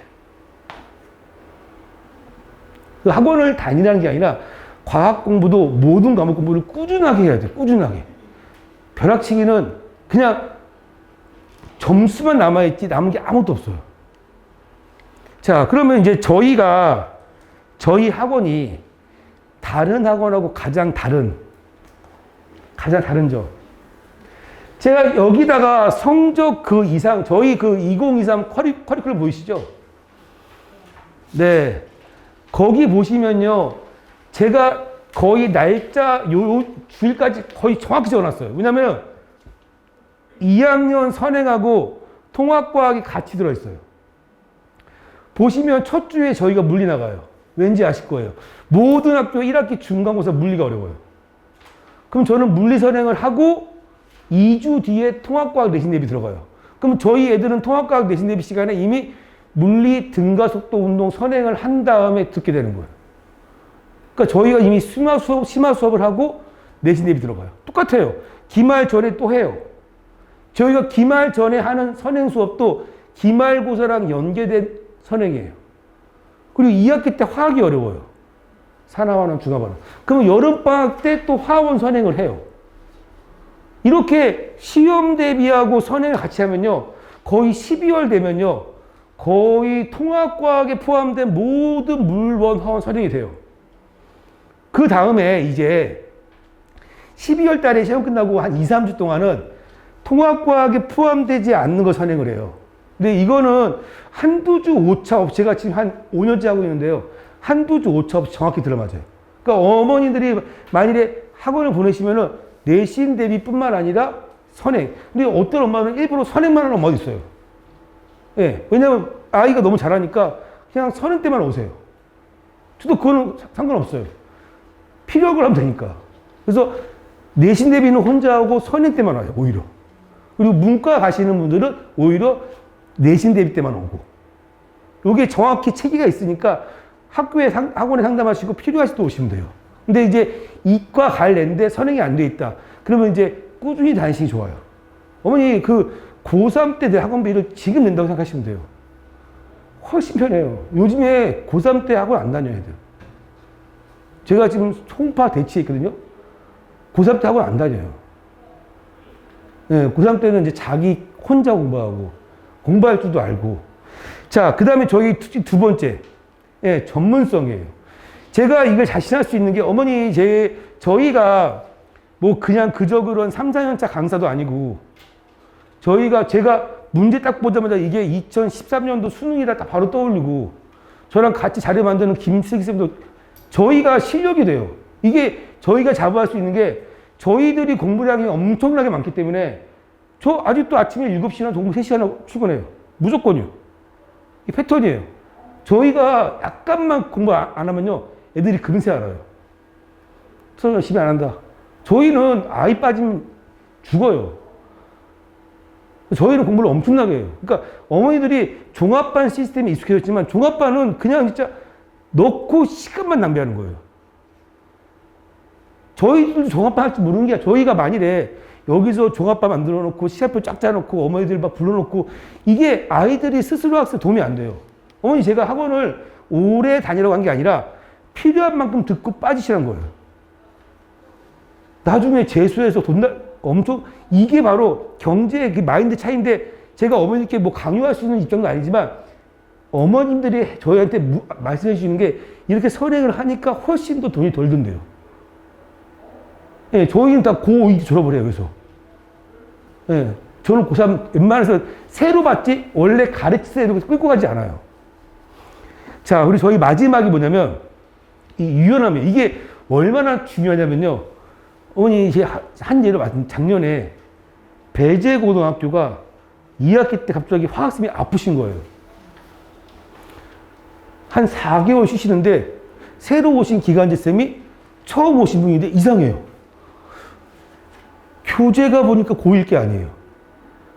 그 학원을 다니라는 게 아니라 과학 공부도 모든 과목 공부를 꾸준하게 해야 돼요. 꾸준하게. 벼락치기는 그냥 점수만 남아있지 남은 게 아무것도 없어요. 자, 그러면 이제 저희 학원이 다른 학원하고 가장 다른 점. 제가 여기다가 성적 그 이상, 저희 그 2023 커리큘럼 보이시죠? 네. 거기 보시면요. 제가 거의 날짜, 주일까지 거의 정확히 적어놨어요. 왜냐면 2학년 선행하고 통합과학이 같이 들어있어요. 보시면 첫 주에 저희가 물리 나가요. 왠지 아실 거예요. 모든 학교 1학기 중간고사 물리가 어려워요. 그럼 저는 물리 선행을 하고 2주 뒤에 통합과학 내신 대비 들어가요. 그럼 저희 애들은 통합과학 내신 대비 시간에 이미 물리 등가속도 운동 선행을 한 다음에 듣게 되는 거예요. 그러니까 저희가 이미 심화 수업을 하고 내신 대비 들어가요. 똑같아요. 기말 전에 또 해요. 저희가 기말 전에 하는 선행 수업도 기말고사랑 연계된 선행이에요. 그리고 2학기 때 화학이 어려워요. 산화반응, 중화반응. 그러면 여름방학 때 또 화원 선행을 해요. 이렇게 시험 대비하고 선행을 같이 하면요. 거의 12월 되면요. 거의 통합과학에 포함된 모든 물원, 화원 선행이 돼요. 그 다음에 이제 12월 달에 시험 끝나고 한 2, 3주 동안은 통합과학에 포함되지 않는 거 선행을 해요. 근데 이거는 한두 주 오차 없이, 제가 지금 한 5년째 하고 있는데요. 한두 주 오차 없이 정확히 들어맞아요. 그러니까 어머니들이 만일에 학원을 보내시면은 내신 대비뿐만 아니라 선행. 근데 어떤 엄마는 일부러 선행만 하는 엄마도 있어요. 예. 왜냐면 아이가 너무 잘하니까 그냥 선행 때만 오세요. 저도 그거는 상관없어요. 피력을 하면 되니까. 그래서 내신 대비는 혼자 하고 선행 때만 와요, 오히려. 그리고 문과 가시는 분들은 오히려 내신 대비 때만 오고. 이게 정확히 체계가 있으니까 학교에 학원에 상담하시고 필요하실 때 오시면 돼요. 근데 이제 이과 갈래인데 선행이 안 돼 있다. 그러면 이제 꾸준히 다니시기 좋아요. 어머니 그 고3 때 내 학원비를 지금 낸다고 생각하시면 돼요. 훨씬 편해요. 요즘에 고3 때 학원 안 다녀야 돼요. 제가 지금 송파 대치에 있거든요. 고3 때 학원 안 다녀요. 네, 고3 때는 이제 자기 혼자 공부하고 공부할 줄도 알고. 자, 그 다음에 저희 두 번째. 예, 전문성이에요. 제가 이걸 자신할 수 있는 게 어머니 저희가 뭐 그냥 그저 그런 3, 4년차 강사도 아니고 제가 문제 딱 보자마자 이게 2013년도 수능이다 딱 바로 떠올리고 저랑 같이 자료 만드는 김슬기 쌤도 저희가 실력이 돼요. 이게 저희가 자부할 수 있는 게 저희들이 공부량이 엄청나게 많기 때문에 저 아직도 아침에 7시나 동부 3시간 출근해요. 무조건이요. 이 패턴이에요. 저희가 약간만 공부 안 하면요. 애들이 금세 알아요. 수업 열심히 안 한다. 저희는 아이 빠지면 죽어요. 저희는 공부를 엄청나게 해요. 그러니까 어머니들이 종합반 시스템에 익숙해졌지만 종합반은 그냥 진짜 넣고 시간만 낭비하는 거예요. 저희들도 종합반 할 줄 모르는 게 저희가 만일에 여기서 종합반 만들어 놓고 시간표 쫙 짜놓고 어머니들 막 불러놓고 이게 아이들이 스스로 학습에 도움이 안 돼요. 어머니 제가 학원을 오래 다니라고 한 게 아니라 필요한 만큼 듣고 빠지시란 거예요. 나중에 재수해서 엄청 이게 바로 경제의 그 마인드 차이인데 제가 어머니께 뭐 강요할 수 있는 입장도 아니지만 어머님들이 저희한테 말씀해 주시는 게 이렇게 선행을 하니까 훨씬 더 돈이 덜 든대요. 예, 저희는 다 고2 졸업을 해요. 그래서 예, 저는 고3 웬만해서 새로 받지 원래 가르치세요 끌고 가지 않아요. 자, 그리고 저희 마지막이 뭐냐면 이 유연함이에요. 이게 얼마나 중요하냐면요. 어머니 한 예로 작년에 배재고등학교가 2학기 때 갑자기 화학쌤이 아프신 거예요. 한 4개월 쉬시는데 새로 오신 기간제쌤이 처음 오신 분인데 이상해요. 교재가 보니까 고1 게 아니에요.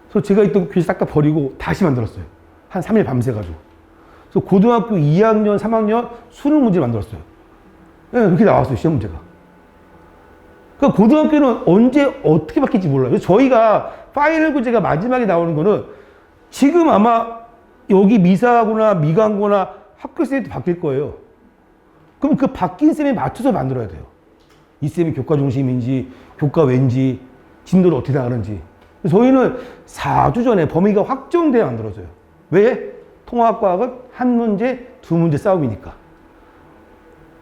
그래서 제가 있던 교재 싹 다 버리고 다시 만들었어요. 한 3일 밤새가지고. 그래서 고등학교 2학년, 3학년 수능 문제 만들었어요. 네, 그렇게 나왔어요, 시험 문제가. 그러니까 고등학교는 언제 어떻게 바뀔지 몰라요. 그래서 저희가 파이널 교재가 마지막에 나오는 거는 지금 아마 여기 미사고나 미관고나 학교 쌤이 바뀔 거예요. 그럼 그 바뀐 쌤에 맞춰서 만들어야 돼요. 이 쌤이 교과 중심인지, 교과 왠지, 진도를 어떻게 나가는지. 저희는 4주 전에 범위가 확정돼야 만들어져요. 왜? 통합과학은 한 문제, 두 문제 싸움이니까.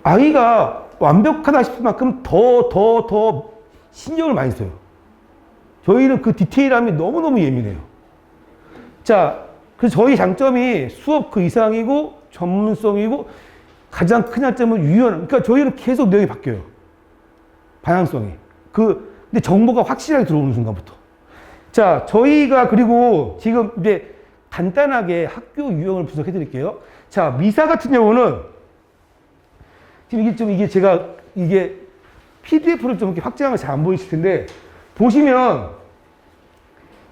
아이가 완벽하다 싶을 만큼 더 신경을 많이 써요. 저희는 그 디테일함이 너무너무 예민해요. 자, 그래서 저희 장점이 수업 그 이상이고 전문성이고 가장 큰 장점은 그러니까 저희는 계속 내용이 바뀌어요. 방향성이. 근데 정보가 확실하게 들어오는 순간부터. 자, 저희가 그리고 지금 이제 간단하게 학교 유형을 분석해 드릴게요. 자, 미사 같은 경우는 지금 이게 PDF를 좀 이렇게 확장하면 잘 안 보이실 텐데 보시면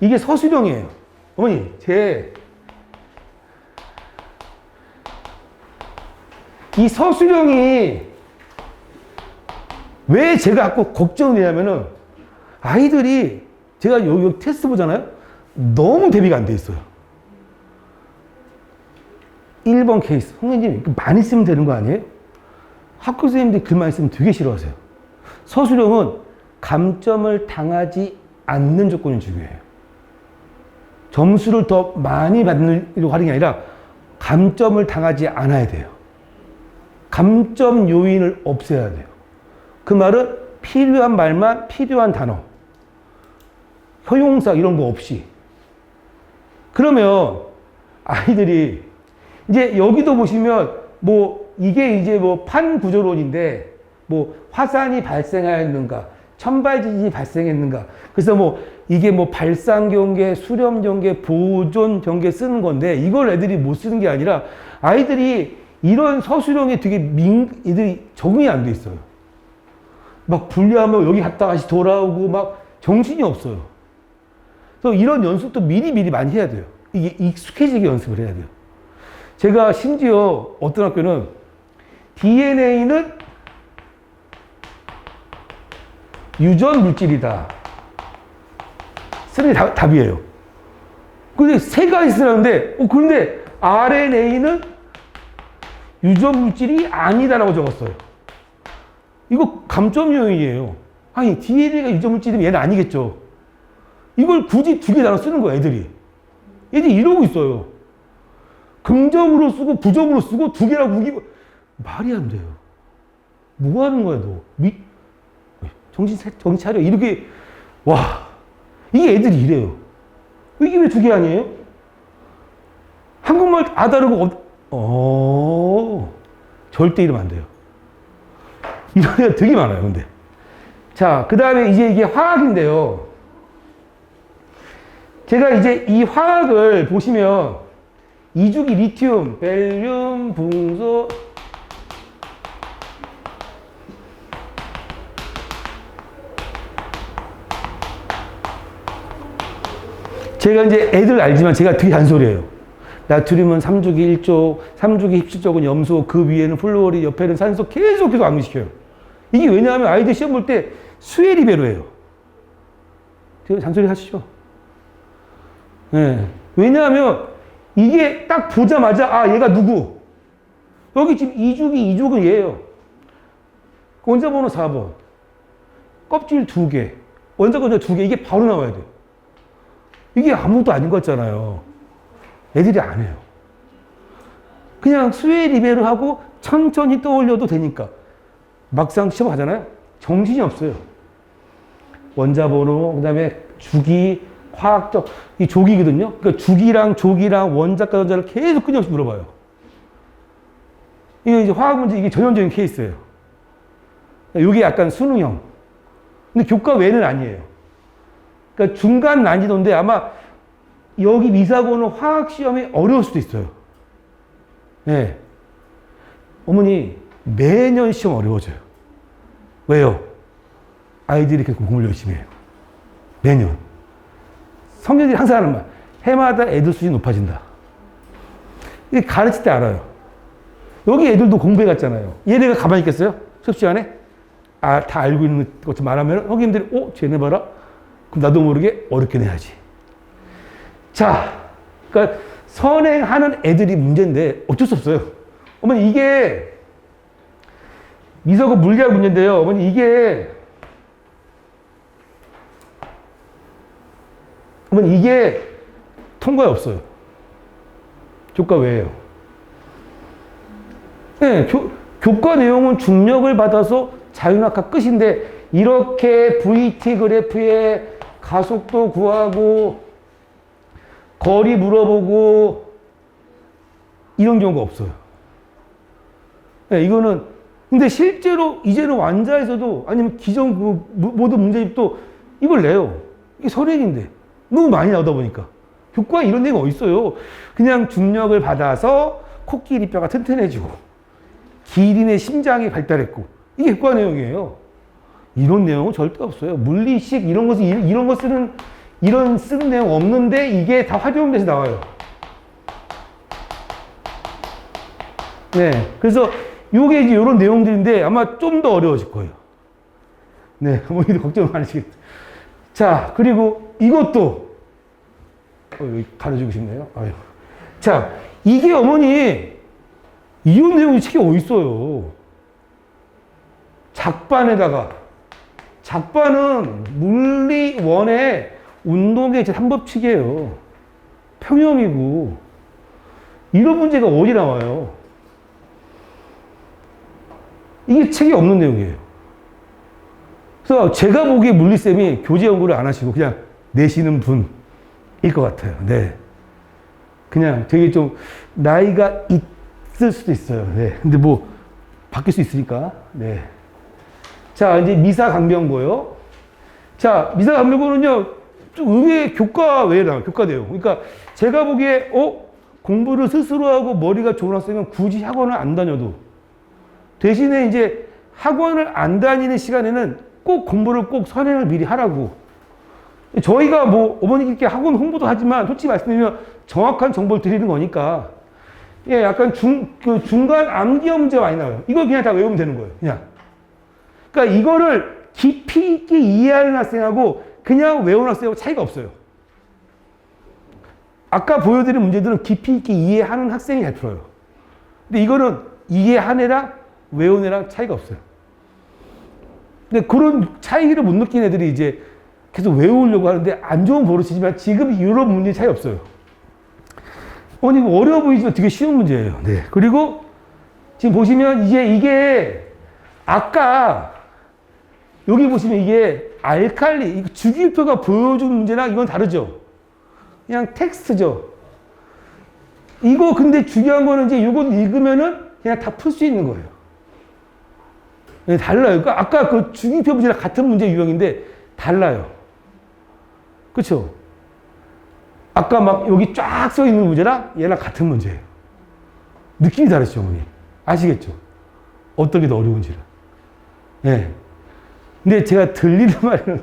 이게 서술형이에요. 어머니, 이 서술형이 왜 제가 자꾸 걱정되냐면은 아이들이 제가 요 테스트 보잖아요. 너무 대비가 안 돼 있어요. 1번 케이스. 선생님, 많이 쓰면 되는 거 아니에요? 학교 선생님들이 글 많이 쓰면 되게 싫어하세요. 서술형은 감점을 당하지 않는 조건이 중요해요. 점수를 더 많이 받으려고 하는 게 아니라 감점을 당하지 않아야 돼요. 감점 요인을 없애야 돼요. 그 말은 필요한 말만 필요한 단어. 효용사 이런 거 없이. 그러면 아이들이 이제 여기도 보시면 이게 이제 판구조론인데 화산이 발생하였는가, 천발지진이 발생했는가. 그래서 이게 발상 경계, 수렴 경계, 보존 경계 쓰는 건데 이걸 애들이 못 쓰는 게 아니라 아이들이 이런 서술형에 되게 애들이 적응이 안 돼 있어요. 막 분리하면 여기 갔다 다시 돌아오고 막 정신이 없어요. 그래서 이런 연습도 미리 많이 해야 돼요. 이게 익숙해지게 연습을 해야 돼요. 제가 심지어 어떤 학교는 DNA는 유전 물질이다. 쓰는 게 답이에요. 근데 세 가지 쓰라는데, 그런데 RNA는 유전 물질이 아니다라고 적었어요. 이거 감점 요인이에요. 아니, DNA가 유전 물질이면 얘는 아니겠죠. 이걸 굳이 두 개 나눠 쓰는 거예요, 애들이. 애들이 이러고 있어요. 긍정으로 쓰고 부정으로 쓰고 두 개라고 우기고. 말이 안 돼요. 뭐 하는 거야, 너? 정신 차려. 이렇게, 와. 이게 애들이 이래요. 이게 왜 두 개 아니에요? 한국말 다르고, 절대 이러면 안 돼요. 이런 애가 되게 많아요, 근데. 자, 그 다음에 이제 이게 화학인데요. 제가 이제 이 화학을 보시면, 이주기 리튬, 벨륨, 붕소, 제가 이제 애들 알지만 제가 되게 잔소리해요. 나트륨은 3주기 1쪽, 3주기 17쪽은 염소, 그 위에는 플루오리, 옆에는 산소 계속 암기시켜요. 이게 왜냐하면 아이들 시험 볼 때 수혜 리베로예요. 제가 잔소리 하시죠. 네. 왜냐하면 이게 딱 보자마자 얘가 누구? 여기 지금 2주기 2족은 얘예요. 원자 번호 4번. 껍질 2개. 원자 번호 2개. 이게 바로 나와야 돼요. 이게 아무것도 아닌 것 같잖아요. 애들이 안 해요. 그냥 수혜 리베로 하고 천천히 떠올려도 되니까. 막상 시험 하잖아요. 정신이 없어요. 원자 번호, 그 다음에 주기, 화학적, 이 조기거든요. 그러니까 주기랑 조기랑 원자과 전자를 계속 끊임없이 물어봐요. 이게 이제 화학 문제, 이게 전형적인 케이스예요. 이게 약간 수능형. 근데 교과 외는 아니에요. 그러니까 중간 난이도인데 아마 여기 미사고는 화학 시험이 어려울 수도 있어요. 네. 어머니, 매년 시험 어려워져요. 왜요? 아이들이 이렇게 공부를 열심히 해요. 매년. 성경들이 항상 하는 말. 해마다 애들 수준이 높아진다. 이게 가르칠 때 알아요. 여기 애들도 공부해 갔잖아요. 얘네가 가만히 있겠어요? 수업 시간에? 다 알고 있는 것처럼 말하면, 선생님들이, 쟤네 봐라? 그럼 나도 모르게 어렵게 내야지. 자, 그러니까 선행하는 애들이 문제인데 어쩔 수 없어요. 어머니, 이게 미사고 물리학 문제인데요. 어머니, 이게 통과에 없어요. 교과 외에요. 네, 교과 내용은 중력을 받아서 자유낙하 끝인데 이렇게 VT 그래프에 가속도 구하고 거리 물어보고 이런 경우가 없어요. 네, 이거는 근데 실제로 이제는 완자에서도 아니면 기존 그 모든 문제집도 이걸 내요. 이게 선행인데 너무 많이 나오다 보니까 교과에 이런 내용 어디 있어요? 그냥 중력을 받아서 코끼리 뼈가 튼튼해지고 기린의 심장이 발달했고 이게 교과 내용이에요. 이런 내용은 절대 없어요. 물리식 이런 거 쓰는 내용 없는데 이게 다 활용돼서 나와요. 네, 그래서 요게 이제 이런 내용들인데 아마 좀 더 어려워질 거예요. 네, 어머니도 걱정 많으시겠죠. 자, 그리고 이것도 여기 가려주고 싶네요. 아유. 자, 이게 어머니 이런 내용이 책에 어디 있어요? 작반은 물리원의 운동의 제3법칙이에요. 평형이고 이런 문제가 어디 나와요? 이게 책에 없는 내용이에요. 그래서 제가 보기에 물리쌤이 교재 연구를 안 하시고 그냥 내시는 분일 것 같아요. 네. 그냥 되게 좀 나이가 있을 수도 있어요. 네. 근데 뭐 바뀔 수 있으니까. 네. 자, 이제 미사강변고요. 자, 미사강변고는요, 좀 의외의 교과 외에 나와요. 교과 내용. 그러니까 제가 보기에, 공부를 스스로 하고 머리가 좋은 학생은 굳이 학원을 안 다녀도 대신에 이제 학원을 안 다니는 시간에는 꼭 공부를 꼭 선행을 미리 하라고. 저희가 뭐 어머니께 학원 홍보도 하지만 솔직히 말씀드리면 정확한 정보를 드리는 거니까 예, 약간 중간 암기 문제 많이 나와요. 이걸 그냥 다 외우면 되는 거예요. 그냥. 그러니까 이거를 깊이 있게 이해하는 학생하고 그냥 외우는 학생하고 차이가 없어요. 아까 보여드린 문제들은 깊이 있게 이해하는 학생이 잘 풀어요. 근데 이거는 이해한 애랑 외운 애랑 차이가 없어요. 근데 그런 차이를 못 느낀 애들이 이제 계속 외우려고 하는데 안 좋은 버릇이지만 지금 이런 문제 차이 없어요. 어려워 보이지만 되게 쉬운 문제예요. 네. 그리고 지금 보시면 이게 아까 여기 보시면 이게 알칼리, 주기율표가 보여준 문제랑 이건 다르죠? 그냥 텍스트죠. 이거 근데 중요한 거는 이제 이거 읽으면은 그냥 다 풀 수 있는 거예요. 네, 달라요. 그러니까 아까 그 주기표 문제랑 같은 문제 유형인데 달라요. 그렇죠? 아까 막 여기 쫙 써 있는 문제랑 얘랑 같은 문제예요. 느낌이 다르죠, 어머니. 아시겠죠? 어떤 게 더 어려운지를. 네. 근데 제가 들리는 말은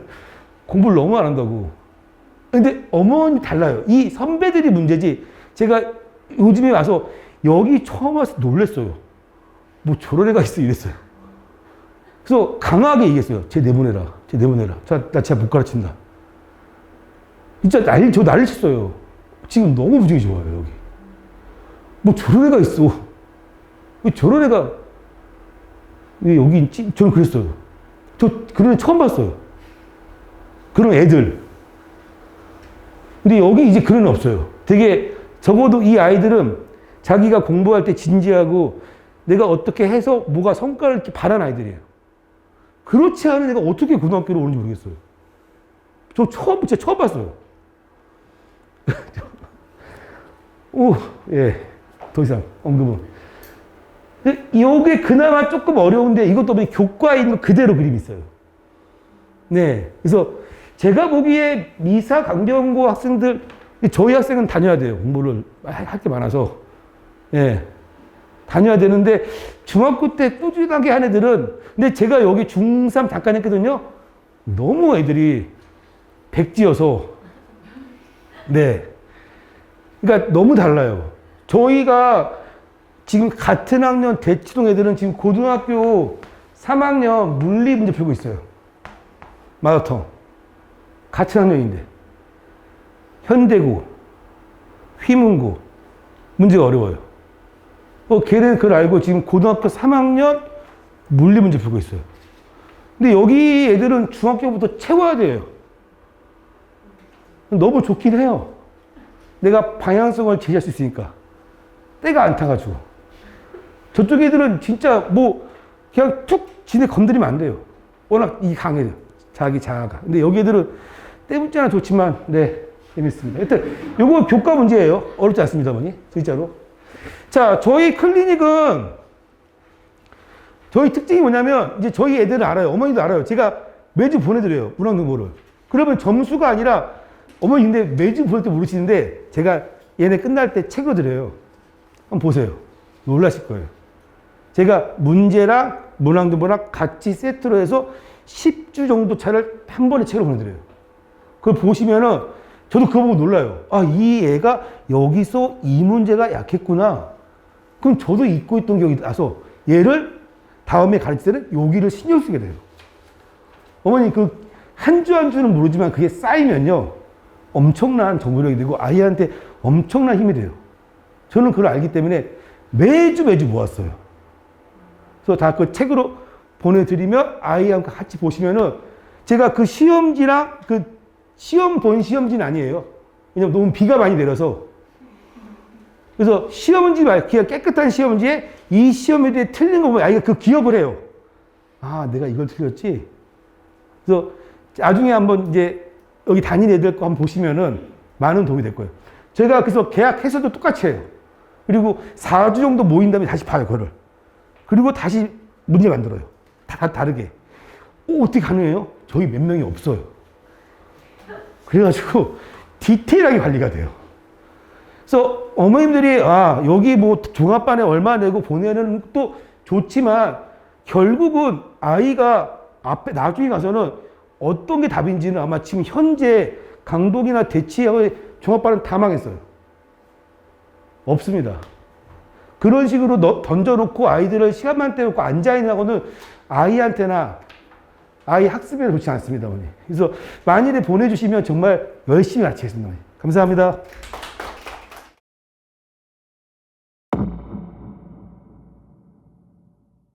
공부를 너무 안 한다고. 근데 어머니 달라요. 이 선배들이 문제지. 제가 요즘에 와서 여기 처음 와서 놀랬어요. 뭐 저런 애가 있어 이랬어요. 그래서 강하게 얘기했어요. 쟤 내보내라. 나 진짜 못 가르친다. 진짜 저 난리 쳤어요. 지금 너무 부정이 좋아요, 여기. 뭐 저런 애가 있어. 왜 저런 애가 왜 여기 있지? 저는 그랬어요. 저 그런 애 처음 봤어요. 그런 애들. 근데 여기 이제 그런 애 없어요. 되게 적어도 이 아이들은 자기가 공부할 때 진지하고 내가 어떻게 해서 뭐가 성과를 이렇게 바란 아이들이에요. 그렇지 않은 애가 어떻게 고등학교로 오는지 모르겠어요. 저 진짜 처음 봤어요. 예. 더 이상 언급은. 이게 그나마 조금 어려운데 이것도 보니 교과에 있는 그대로 그림이 있어요. 네. 그래서 제가 보기에 미사 강변고 학생들, 저희 학생은 다녀야 돼요. 공부를 할 게 많아서. 예. 다녀야 되는데, 중학교 때 꾸준하게 한 애들은, 근데 제가 여기 중3 잠깐 했거든요. 너무 애들이 백지여서, 네. 그러니까 너무 달라요. 저희가 지금 같은 학년 대치동 애들은 지금 고등학교 3학년 물리 문제 풀고 있어요. 마라톤. 같은 학년인데. 현대고, 휘문고, 문제가 어려워요. 걔는 그걸 알고 지금 고등학교 3학년 물리 문제 풀고 있어요. 근데 여기 애들은 중학교부터 채워야 돼요. 너무 좋긴 해요. 내가 방향성을 제시할 수 있으니까. 때가 안 타가지고. 저쪽 애들은 진짜 뭐, 그냥 툭 지네 건드리면 안 돼요. 워낙 이 강해요. 자기 자아가. 근데 여기 애들은 때 문자는 좋지만, 네, 재밌습니다. 하여튼, 요거 교과 문제예요. 어렵지 않습니다, 어머니. 진짜로. 자, 저희 클리닉은, 저희 특징이 뭐냐면, 이제 저희 애들은 알아요. 어머니도 알아요. 제가 매주 보내드려요. 문항등보를. 그러면 점수가 아니라, 어머니 근데 매주 보낼 때 모르시는데, 제가 얘네 끝날 때 책으로 드려요. 한번 보세요. 놀라실 거예요. 제가 문제랑 문항등보랑 같이 세트로 해서 10주 정도 차를 한 번에 책으로 보내드려요. 그걸 보시면은, 저도 그거 보고 놀라요. 아, 이 애가 여기서 이 문제가 약했구나. 그럼 저도 잊고 있던 기억이 나서 얘를 다음에 가르칠 때는 여기를 신경 쓰게 돼요. 어머니 그 한 주 한 주는 모르지만 그게 쌓이면요. 엄청난 정보력이 되고 아이한테 엄청난 힘이 돼요. 저는 그걸 알기 때문에 매주 모았어요. 그래서 다 그 책으로 보내드리면 아이하고 같이 보시면은 제가 그 시험지랑 그 시험 본 시험지는 아니에요. 왜냐면 너무 비가 많이 내려서. 그래서 시험지 말고 그냥 깨끗한 시험지에 이 시험에 대해 틀린 거 보면 아이가 그 기억을 해요. 아, 내가 이걸 틀렸지. 그래서 나중에 한번 이제 여기 다닌 애들 거 한번 보시면은 많은 도움이 될 거예요. 제가 그래서 계약해서도 똑같이 해요. 그리고 4주 정도 모인 다음에 다시 봐요, 그거를. 그리고 다시 문제 만들어요. 다 다르게. 어떻게 가능해요? 저희 몇 명이 없어요. 그래가지고 디테일하게 관리가 돼요. 그래서 어머님들이 아 여기 뭐 종합반에 얼마 내고 보내는 것도 좋지만 결국은 아이가 앞에 나중에 가서는 어떤 게 답인지는 아마 지금 현재 강동이나 대치의 종합반은 다 망했어요. 없습니다. 그런 식으로 던져놓고 아이들을 시간만 때우고 앉아있는 아이한테나 아이 학습에 좋지 않습니다, 어머니. 그래서 만일에 보내주시면 정말 열심히 같이 하겠습니다. 감사합니다.